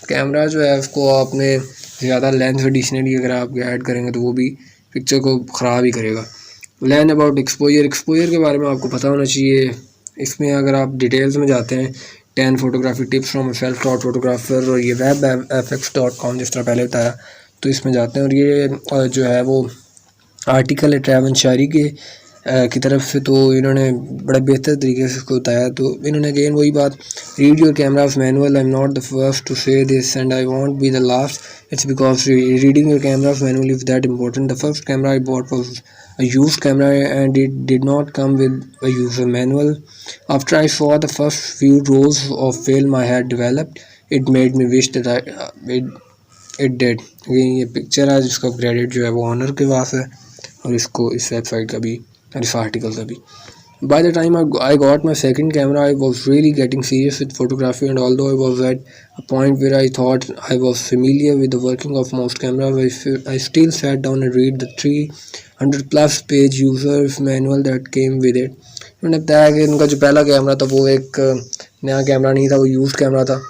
camera जो है उसको आपने ज़्यादा लेंस एडिशनली अगर आप ऐड करेंगे तो वो भी पिक्चर को ख़राब ही करेगा। लर्न अबाउट एक्सपोजर के बारे में आपको पता होना चाहिए। इसमें अगर आप डिटेल्स में जाते हैं 10 photography tips from self taught photographer और ये webfx.com जिस तरह पहले बताया तो इसमें जाते हैं। और ये जो है वो आर्टिकल है ट्रैवन शारी के की तरफ से, तो इन्होंने बड़ा बेहतर तरीके से इसको बताया। तो इन्होंने अगेन वही बात read your camera's manual, I am not the first to say this and I won't be the last, it's because reading your camera's manual is that important. The first camera I bought was a used camera and it did not come with a user manual. After I saw the first few rows of film I had developed, it made me wish that it did. ये पिक्चर है जिसका क्रेडिट जो है वो ऑनर के पास है और इसको इस वेबसाइट का भी और इस आर्टिकल का भी। By the time I got my second camera, I was really getting serious with photography, and although I was at a point where I thought I was familiar with the working of most cameras, I still sat down and read the 300+ page user's manual that came with it. उन्होंने बताया कि उनका जो पहला कैमरा था वो एक नया कैमरा नहीं था, वो यूज्ड कैमरा था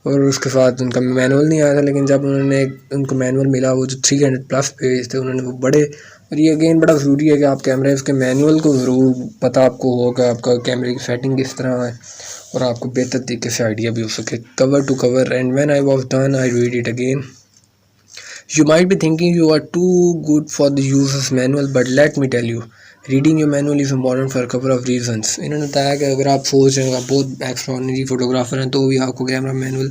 और उसके साथ उनका मैनुअल नहीं आया था। लेकिन जब उन्होंने उनको मैनुअल मिला वो जो 300+ पेज थे उन्होंने वो बड़े। और ये अगेन बड़ा ज़रूरी है कि आप कैमरे उसके मैनुअल को ज़रूर पता आपको होगा आपका कैमरे की सेटिंग किस तरह है और आपको बेहतर तरीके से आइडिया भी हो सके cover to cover. And when I was done I read it again. You might be thinking you are too good for the user's manual, but let me tell you, reading your manual is important for a couple of reasons. इन्होंने बताया कि अगर आप सोच रहे हैं आप बहुत एक्स्ट्राऑर्डिनरी फोटोग्राफर हैं तो भी आपको कैमरा मैनुअल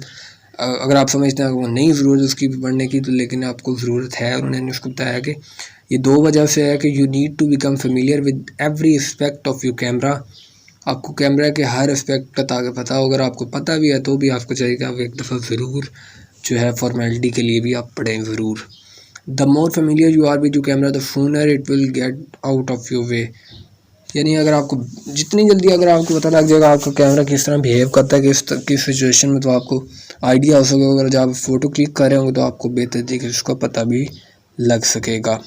अगर आप समझते हैं वो नहीं ज़रूरत उसकी पढ़ने की तो लेकिन आपको ज़रूरत है। और उन्होंने उसको बताया कि ये 2 वजह से है कि you need to become familiar with every aspect of your camera. आपको कैमरा के हर एस्पेक्ट का ताकि पता हो, अगर आपको पता भी है तो भी आपको चाहिए कि आप एक दफ़ा ज़रूर जो है फॉर्मेलिटी के लिए भी आप पढ़ें ज़रूर। The more familiar you are with your camera the sooner it will get out of your way. यानी अगर आपको जितनी जल्दी अगर आपको पता लग जाएगा आपका कैमरा किस तरह बिहेव करता है किस सिचुएशन में, तो आपको आइडिया हो सकेगा। अगर जब आप फ़ोटो क्लिक कर रहे होंगे तो आपको बेहतर तरीके से उसका पता भी लग सकेगा।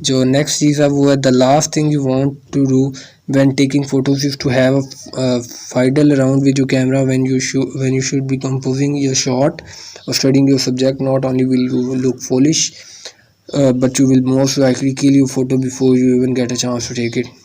जो नेक्स्ट चीज़ है वो है the last thing you want to do when taking photos is to have a fiddle around with your camera when you should be composing your shot or studying your subject. Not only will you look foolish, but you will most likely kill your photo before you even get a chance to take it.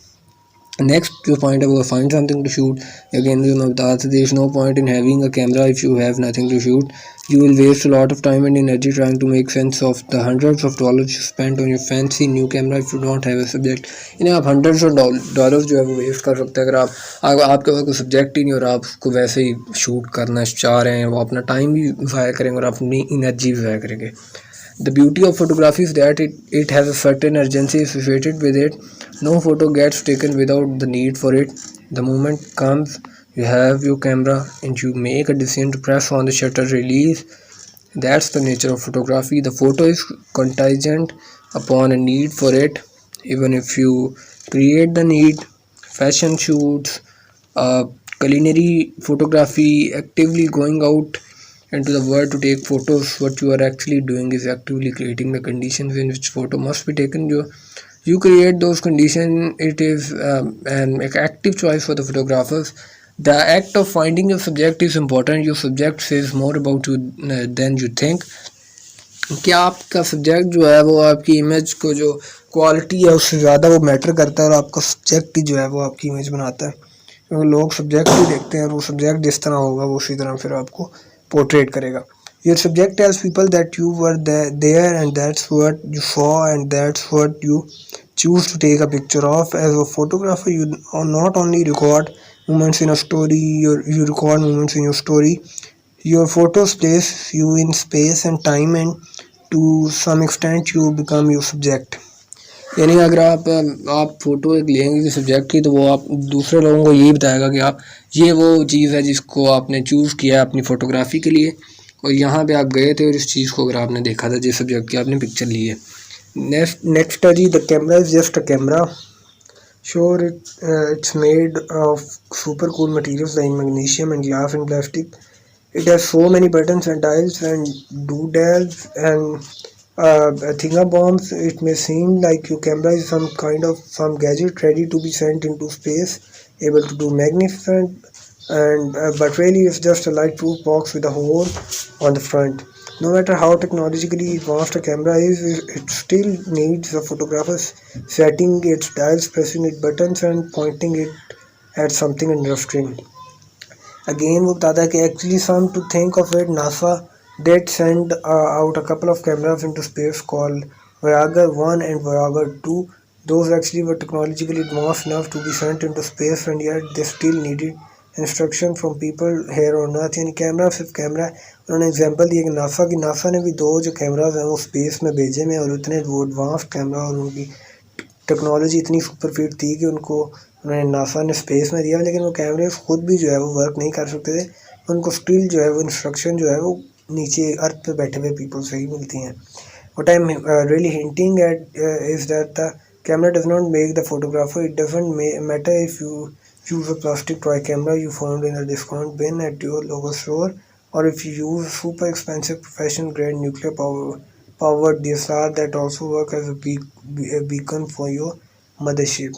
Next, जो point है वो find something to shoot. Again, जो मैं बता रहा था, there is no point in having a camera if you have nothing to shoot. You will waste a lot of time and energy trying to make sense of the hundreds of dollars you spent on your fancy new camera if you don't have a subject. इन्हें आप hundreds of dollars जो है वो waste कर सकते हैं अगर आपके पास कोई subject ही नहीं और आप उसको वैसे ही shoot करना चाह रहे हैं। वो अपना time भी ज़ाया करेंगे और अपनी energy भी ज़ाया करेंगे। The beauty of photography is that it has a certain urgency associated with it. No photo gets taken without the need for it. The moment comes, you have your camera and you make a decision to press on the shutter release. That's the nature of photography. The photo is contingent upon a need for it. Even if you create the need, fashion shoots, culinary photography, actively going out into the world to take photos, what you are actually doing is actively creating the conditions in which photo must be taken. You create those conditions. It is an active choice for the photographers. The act of finding your subject is important. Your subject says more about you than you think. क्या आपका सब्जेक्ट जो है वो आपकी इमेज को जो क्वालिटी है उससे ज़्यादा वो मैटर करता है और आपका सब्जेक्ट ही जो है वो आपकी इमेज बनाता है, क्योंकि लोग सब्जेक्ट ही देखते हैं और वो सब्जेक्ट जिस तरह होगा वो उसी तरह फिर आपको पोर्ट्रेट करेगा. Your subject tells people that you were there and that's what you saw and that's what you choose to take a picture of. As a photographer, you not only record moments in a story, you record moments in your story. Your photos place you in space and time, and to some extent you become your subject. यानी अगर आप फ़ोटो एक लेंगे सब्जेक्ट की तो वो आप दूसरे लोगों को यही बताएगा कि आप ये वो चीज़ है जिसको आपने चूज़ किया अपनी फ़ोटोग्राफी के लिए और यहाँ पे आप गए थे और इस चीज़ को अगर आपने देखा था जिस सब्जेक्ट की आपने पिक्चर ली है. नेक्स्ट है जी the camera is just a camera. Sure, it's made of super cool materials like magnesium and glass and plastic. It has so many buttons and dials and doodads and thingabombs. It may seem like your camera is some gadget ready to be sent into space, able to do magnificent, and but really it's just a light-proof box with a hole on the front. No matter how technologically advanced a camera is, it still needs a photographer's setting its dials, pressing its buttons, and pointing it at something interesting. Again, वो बताता है कि actually some to think of it, NASA did send out a couple of cameras into space called Voyager 1 and Voyager 2. Those actually were technologically advanced enough to be sent into space, and yet they still needed instruction from people here on earth. यानी कैमरा सिर्फ कैमरा है. उन्होंने एग्जांपल दिया कि नासा ने भी 2 जो कैमराज हैं वो स्पेस में भेजे में और उतने वो एडवांस्ड कैमरा और उनकी टेक्नोलॉजी इतनी सुपरफिट थी कि उनको उन्होंने नासा ने स्पेस में दिया, लेकिन वो कैमरे खुद भी जो है वो वर्क नहीं कर सकते थे. उनको स्टिल जो है वो इंस्ट्रक्शन जो है वो नीचे अर्थ पे बैठे हुए पीपल से ही मिलती हैं. What I'm really hinting at is that the camera does not make the photographer. It doesn't matter if you use a plastic toy camera you found in a discount bin at your local store, or if you use super expensive professional grade nuclear powered DSLR that also work as a beacon for your mothership.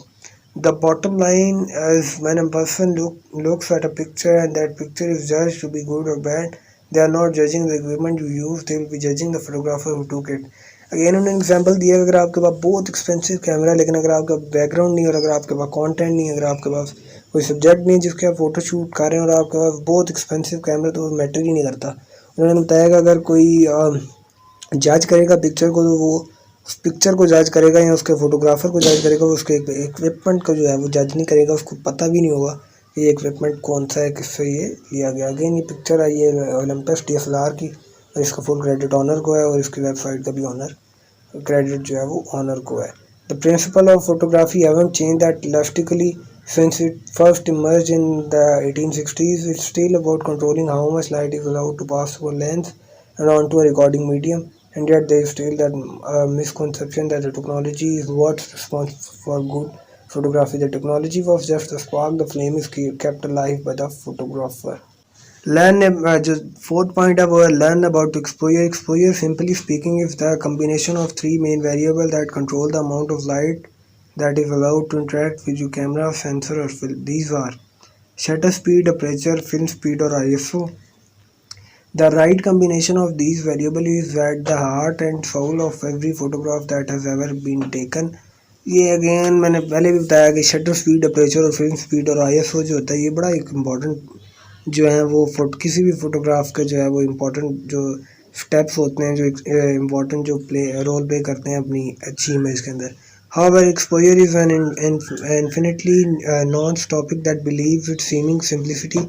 The bottom line is when a person looks at a picture and that picture is judged to be good or bad, they are not judging the equipment you use, they will be judging the photographer who took it. Again उन्होंने एग्जांपल दिया अगर आपके पास बहुत एक्सपेंसिव कैमरा है लेकिन अगर आपका बैकग्राउंड नहीं और अगर आपके पास कंटेंट नहीं, अगर आपके पास कोई सब्जेक्ट नहीं जिसके आप फ़ोटो शूट कर रहे हैं और आपके पास बहुत एक्सपेंसिव कैमरा, तो वो मैटर ही नहीं करता. उन्होंने बताया कि अगर कोई जज करेगा पिक्चर को तो वो उस पिक्चर को जज करेगा या उसके फोटोग्राफर को जज करेगा, उसके इक्विपमेंट को जो है वो जज नहीं करेगा. उसको पता भी नहीं होगा ये इक्विपमेंट कौन सा है, किससे ये लिया गया. अगेन ये पिक्चर आई है ओलंपस DSLR की और इसका फुल क्रेडिट ऑनर को है और इसकी वेबसाइट का भी ऑनर क्रेडिट जो है वो ऑनर को है. The principle of photography haven't change that elastically since it first emerged in the 1860s. It's still about controlling how much light is allowed to pass through a lens and onto a recording medium, and yet there is still that misconception that the technology is what's responsible for good photography. The technology was just a spark, the flame is kept alive by the photographer. Learn just fourth point about learn about exposure. Exposure, simply speaking, is the combination of three main variables that control the amount of light that is allowed to interact with your camera, sensor, or film. These are shutter speed, aperture, film speed, or ISO. The right combination of these variables is at the heart and soul of every photograph that has ever been taken. ये अगेन मैंने पहले भी बताया कि शटर स्पीड, अपर्चर और फिल्म स्पीड और आईएसओ जो होता है ये बड़ा एक इम्पॉर्टेंट जो है वो किसी भी फोटोग्राफ के जो है वो इम्पोर्टेंट जो स्टेप्स होते हैं जो इम्पोर्टेंट जो रोल प्ले करते हैं अपनी अच्छी इमेज के अंदर. However, exposure is an infinitely nuanced topic that believes its seeming simplicity.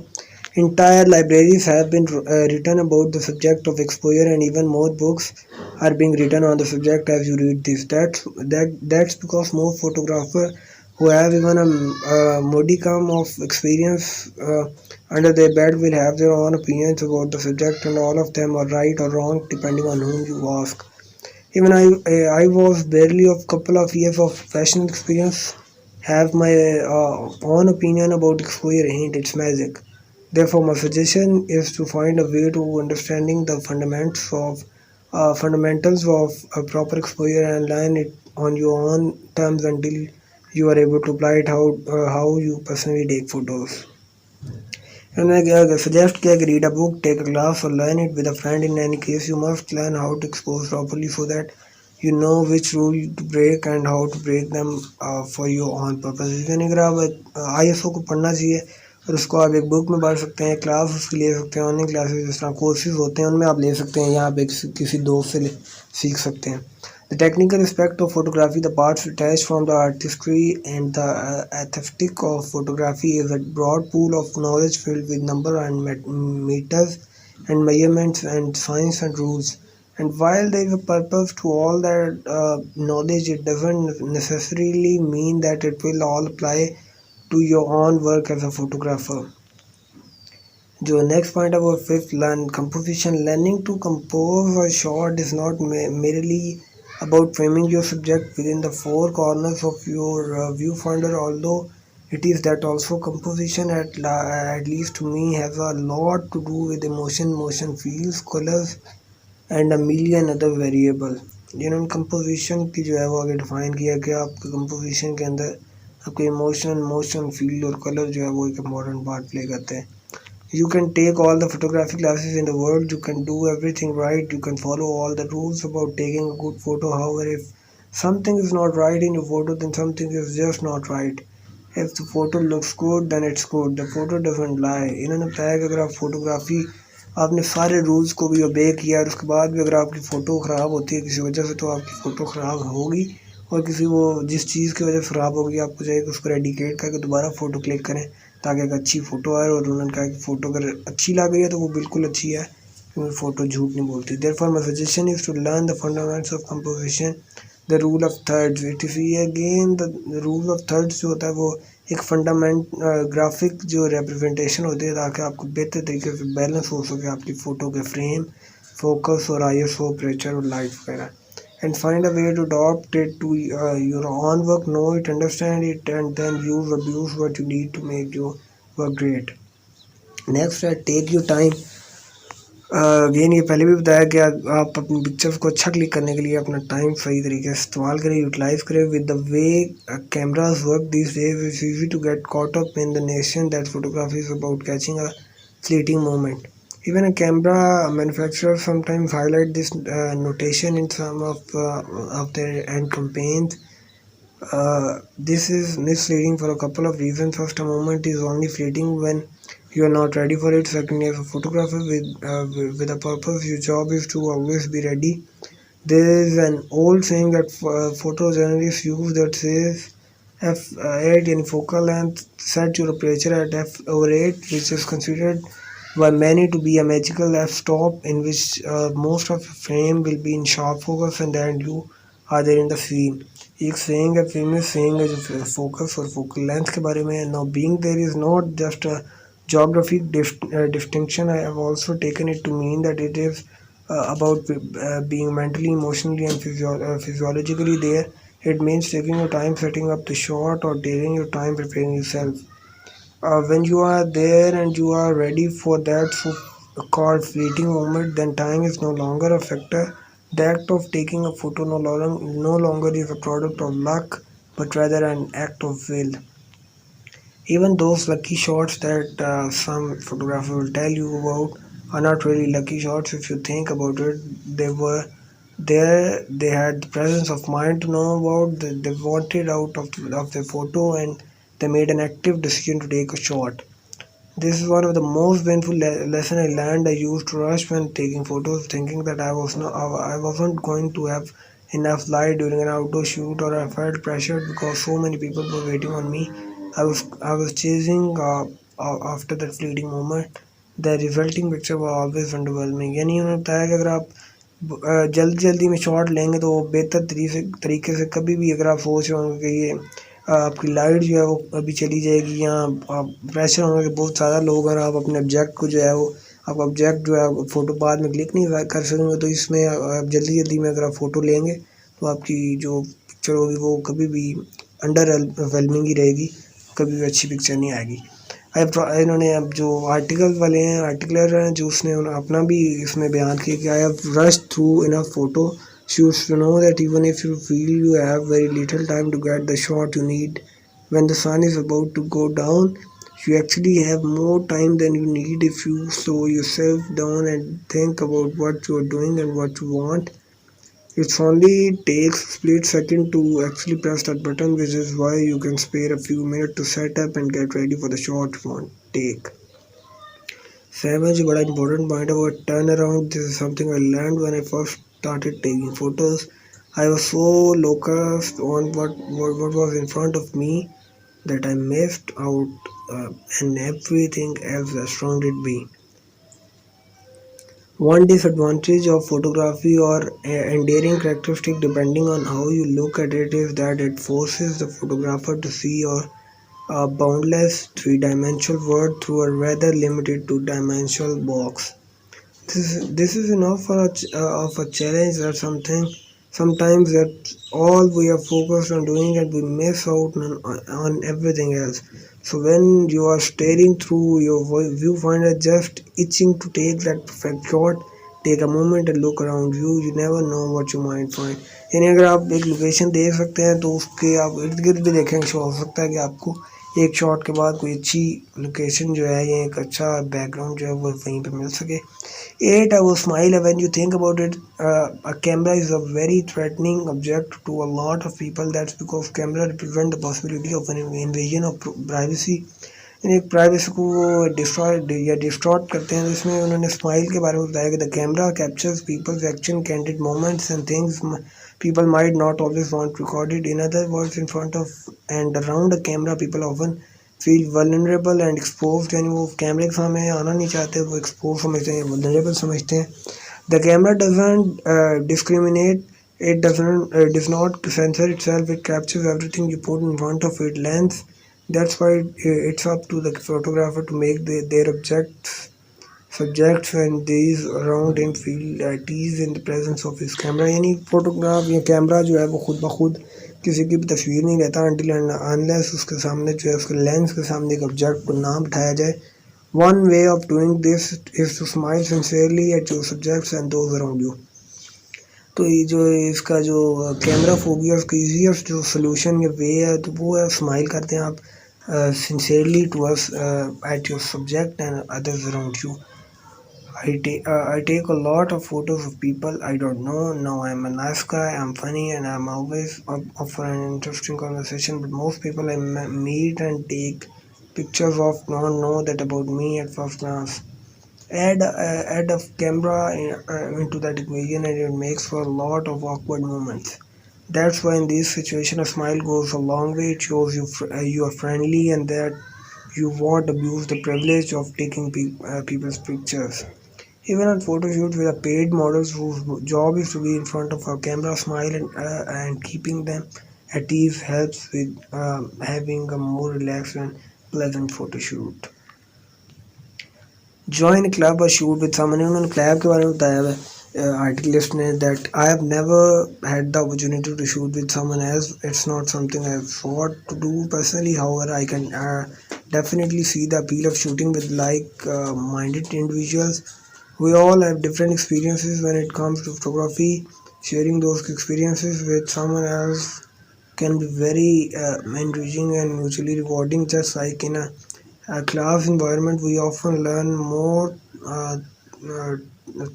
Entire libraries have been written about the subject of exposure, and even more books are being written on the subject as you read this. That's because most photographers who have even a modicum of experience under their belt will have their own opinions about the subject, and all of them are right or wrong depending on whom you ask. Even I was barely a couple of years of professional experience, have my own opinion about exposure. Ain't its magic. Therefore, my suggestion is to find a way to understanding the fundamentals of a proper exposure and learn it on your own terms until you are able to apply it how you personally take photos. And I suggest read a book, take a class, or learn it with a friend. In any case, you must learn how to expose properly so that you know which rule to break and how to break them for your own purposes. यानी अगर आप ISO को पढ़ना चाहिए और उसको आप एक बुक में पढ़ सकते हैं, क्लास उसकी ले सकते हैं, ऑनलाइन क्लासेस जिस तरह कोर्सेज होते हैं उनमें आप ले सकते हैं, या आप किसी दोस्त से सीख सकते हैं. The technical aspect of photography, the parts detached from the artistry and the aesthetic of photography, is a broad pool of knowledge filled with number and meters and measurements and science and rules. And while there is a purpose to all that knowledge, it doesn't necessarily mean that it will all apply to your own work as a photographer. The next point about fifth, learn composition. Learning to compose a shot is not merely about framing your subject within the four corners of your viewfinder, although it is that also. Composition, at least to me, has a lot to do with emotion, motion, feels, colors, and a million other variable. जिन्होंने कंपोजिशन की जो है वो आगे डिफाइन किया कि आपके कंपोजिशन के अंदर आपके इमोशन, मोशन, फील और कलर जो है वो एक इम्पोर्टेंट पार्ट प्ले करते हैं. You can take all the photography classes in the world, you can do everything right, you can follow all the rules about taking a good photo. However, if something is not right in your photo, then something is just not right. If the photo looks good, then it's good. The photo doesn't lie. इन्होंने बताया कि अगर आप फोटोग्राफी आपने सारे रूल्स को भी ओबे किया और उसके बाद भी अगर आपकी फ़ोटो ख़राब होती है किसी वजह से, तो आपकी फ़ोटो ख़राब होगी, और किसी वो जिस चीज़ की वजह से ख़राब होगी आपको चाहिए कि उसको रेडिकेट करके दोबारा फ़ोटो क्लिक करें ताकि एक अच्छी फ़ोटो आए. और उन्होंने कहा कि फ़ोटो अगर अच्छी लग रही है तो वो बिल्कुल अच्छी है, क्योंकि फ़ोटो झूठ नहीं बोलती. Therefore my suggestion is to learn the fundamentals of composition, the rule of thirds. It is again the rule of thirds जो होता है वो एक फंडामेंट ग्राफिक जो रिप्रेजेंटेशन होती है ताकि आपको बेहतर तरीके से बैलेंस हो सके आपकी फ़ोटो के फ्रेम, फोकस और ISO, अपर्चर और लाइट वगैरह. And find a way to adopt it to your own work. Know it, understand it, and then abuse what you need to make your work great. Next है take your time. अगेन ये पहले भी बताया कि आप अपनी पिक्चर्स को अच्छा क्लिक करने के लिए अपना टाइम सही तरीके से इस्तेमाल करें, यूटिलाइज करें. With the way cameras work these days it's easy to get caught up in the notion that photography is about catching a fleeting moment. Even a camera manufacturers sometimes highlight this notation in some of their end campaigns. This is misleading for a couple of reasons. First, a moment is only fleeting when you are not ready for it. Second, as a photographer with a purpose, your job is to always be ready. There is an old saying that photojournalists use that says f8 in focal length, set your aperture at f/8, which is considered by many to be a magical f-stop in which most of your frame will be in sharp focus and then you are there in the scene. एक saying है, famous saying है जो focus और focal length के बारे में है. Now being there is not just a geographic distinction. I have also taken it to mean that it is about being mentally, emotionally and physiologically there. It means taking your time setting up the shot or taking your time preparing yourself. When you are there and you are ready for that called fleeting moment, then time is no longer a factor. The act of taking a photo no longer is a product of luck, but rather an act of will. Even those lucky shots that some photographers will tell you about are not really lucky shots if you think about it. They were there, they had the presence of mind to know about, they wanted out of the photo and they made an active decision to take a shot. This is one of the most painful lesson I learned. I used to rush when taking photos, thinking that I wasn't going to have enough light during an outdoor shoot, or I felt pressured because so many people were waiting on me. I was chasing after that fleeting moment. The resulting picture was always underwhelming. यानी उन्होंने बताया कि अगर आप जल्दी जल्दी में शॉट लेंगे तो वो बेहतर तरीके से कभी भी अगर आप सोच रहे होंगे कि ये आपकी लाइट जो है वो अभी चली जाएगी या आप प्रेशर होंगे कि बहुत ज़्यादा लोग हैं, आप अपने ऑब्जेक्ट को जो है वो आप ऑब्जेक्ट जो है फ़ोटो बाद में क्लिक नहीं कर सकेंगे, तो इसमें आप जल्दी जल्दी में अगर आप फ़ोटो लेंगे तो आपकी जो पिक्चर होगी वो कभी भी अंडर वेलमिंग ही रहेगी, कभी भी अच्छी पिक्चर नहीं आएगी। इन्होंने अब जो आर्टिकल वाले हैं आर्टिकलर हैं जो उसने अपना भी इसमें बयान किया कि I have rush through enough photo shoots to know that even if you feel you have very little time to get the shot you need when the sun is about to go down, you actually have more time than you need if you slow yourself down and think about what you are doing and what you want. It only takes a split second to actually press that button, which is why you can spare a few minutes to set up and get ready for the shot you want to take. Savage, but an important point about turnaround. This is something I learned when I first started taking photos. I was so focused on what was in front of me that I missed out and everything else as wrong it be. One disadvantage of photography or endearing characteristic depending on how you look at it is that it forces the photographer to see a boundless three-dimensional world through a rather limited two-dimensional box. This is enough of a challenge that sometimes that all we are focused on doing and we miss out on everything else. So when you are staring through your viewfinder just itching to take that perfect shot, take a moment and look around you. You never know what you might find. यानी अगर आप एक लोकेशन देख सकते हैं तो उसके आप इर्द गिर्द भी देखेंगे, हो सकता है कि आपको एक शॉट के बाद कोई अच्छी लोकेशन जो है या एक अच्छा बैकग्राउंड जो है वो वहीं पे मिल सके। 8. I will smile when you think about it. A camera is a very threatening object to a lot of people. That's because camera represent the possibility of an invasion of privacy. एक प्राइवेसी को डिस्ट्रॉय या डिस्टॉर्ट करते हैं। इसमें उन्होंने स्माइल के बारे में बताया कि the camera captures people's action, candid moments and things people might not always want recorded. In other words, in front of and around a camera, people often feel vulnerable and exposed, यानी वो कैमरे के सामने आना नहीं चाहते, वो एक्सपोज समझते हैं, vulnerable समझते हैं। The camera doesn't discriminate. It does not censor itself. It captures everything you put in front of it. Lens. That's why it's up to the photographer to make their subjects and these around him feel at ease in the presence of his camera। यानी फोटोग्राफ या कैमरा जो है वो खुद ब खुद किसी की भी तस्वीर नहीं लेता until and unless उसके सामने जो है उसके लेंस के सामने एक ऑब्जेक्ट को ना बिठाया जाए। One way of doing this is to smile sincerely at your subjects and those around you। तो ये जो इसका जो कैमरा फोबिया उसका ईजीएस्ट जो सोल्यूशन या वे है तो वो है स्माइल करते हैं आप sincerely towards at your subject and others around you। I take a lot of photos of people I don't know. Now I'm a nice guy, I'm funny, and I'm always up for an interesting conversation. But most people I meet and take pictures of don't know that about me at first glance. Add a camera into that equation, and it makes for a lot of awkward moments. That's why in this situation, a smile goes a long way. It shows you are friendly and that you won't abuse the privilege of taking people's pictures. Even on photo shoots with a paid models whose job is to be in front of a camera, smile and keeping them at ease helps with having a more relaxed and pleasant photo shoot। Join a club or shoot with someone। उन्होंने क्लब के बारे में बताया है articulate that I have never had the opportunity to shoot with someone else. It's not something I've thought to do personally. However, I can definitely see the appeal of shooting with like-minded individuals. We all have different experiences when it comes to photography. Sharing those experiences with someone else can be very enriching and mutually rewarding. Just like in a class environment, we often learn more uh,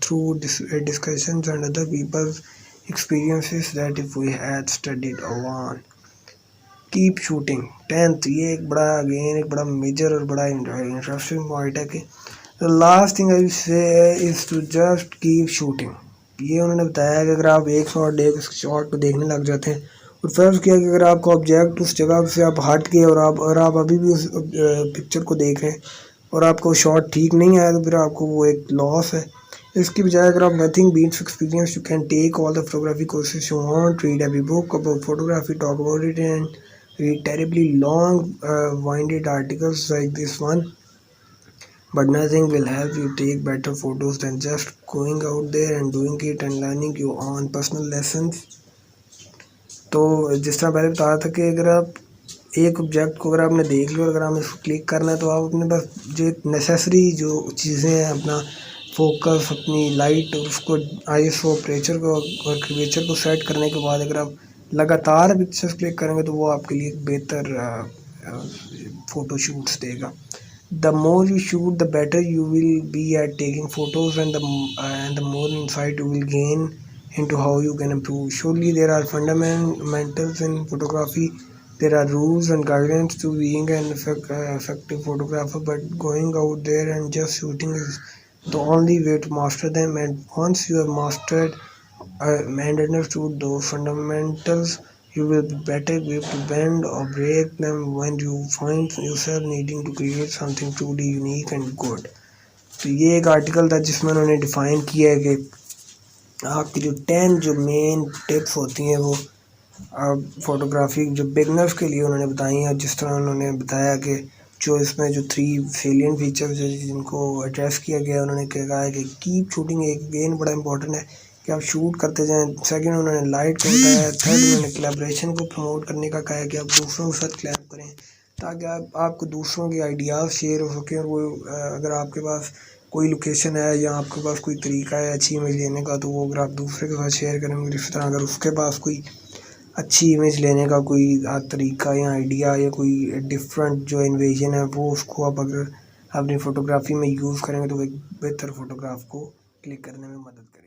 through discussions and other people's experiences that if we had studied alone. Keep shooting 10th, ये एक बड़ा अगेन एक बड़ा मेजर और बड़ा इंटरेस्टिंग पॉइंट है कि the last thing I say is to just keep shooting. ये उन्होंने बताया कि अगर आप एक शॉट को देखने लग जाते हैं और फर्ज किया कि अगर आपका ऑब्जेक्ट उस जगह से आप हट गए और आप अभी भी उस पिक्चर को देख रहे हैं और आपको शॉट ठीक नहीं आया तो फिर आपको वो एक लॉस है। इसकी बजाय अगर आप nothing beats experience, you can take all the photography courses you want, read every book about photography, talk about it, and read terribly long winded articles like this one, but nothing will help you take better photos than just going out there and doing it and learning your own personal lessons. तो जिस तरह पहले बताया था कि अगर आप एक ऑब्जेक्ट को अगर आपने देख लिया और अगर आपने उसको क्लिक करना है तो आप अपने पास जो नेसेसरी जो चीज़ें हैं, अपना फोकस, अपनी लाइट और उसको आईएसओ अपर्चर को और कर्वेचर को सेट करने के बाद अगर आप लगातार पिक्चर्स क्लिक करेंगे तो वो आपके लिए बेहतर फ़ोटो शूट्स देगा। The more you shoot, the better you will be at taking photos, and the more insight you will gain into how you can improve. Surely there are fundamentals in photography. There are rules and guidelines to being an effective photographer, but going out there and just shooting is the only way to master them. And once you have mastered and understood those fundamentals, you will be better able to bend or break them when you find yourself needing to create something truly unique and good. तो ये एक आर्टिकल था जिसमें उन्होंने डिफ़ाइन किया है कि आपकी जो 10 जो मेन टिप्स होती हैं वो फ़ोटोग्राफी जो बिगनर्स के लिए उन्होंने बताई हैं। जिस तरह उन्होंने बताया कि जो इसमें जो 3 सेलिएंट फीचर्स है जिनको एड्रेस किया गया, उन्होंने कहा है कि कीप शूटिंग एक अगेन बड़ा इंपॉर्टेंट है कि आप शूट करते जाएं। सेकंड उन्होंने लाइट को बताया। थर्ड उन्होंने कोलैबोरेशन को प्रमोट करने का कहा है कि आप दूसरों के साथ कोलैब करें ताकि आपको दूसरों के आइडियाज़ शेयर हो सकें। और वो अगर आपके पास कोई लोकेशन है या आपके पास कोई तरीका है अच्छी इमेज लेने का तो वो अगर आप दूसरे के साथ शेयर करेंगे, इस तरह अगर उसके पास कोई अच्छी इमेज लेने का कोई तरीका या आइडिया या कोई डिफरेंट जो इन्वेजन है वो उसको आप अगर अपनी फ़ोटोग्राफी में यूज़ करेंगे तो एक बेहतर फ़ोटोग्राफ को क्लिक करने में मदद करें।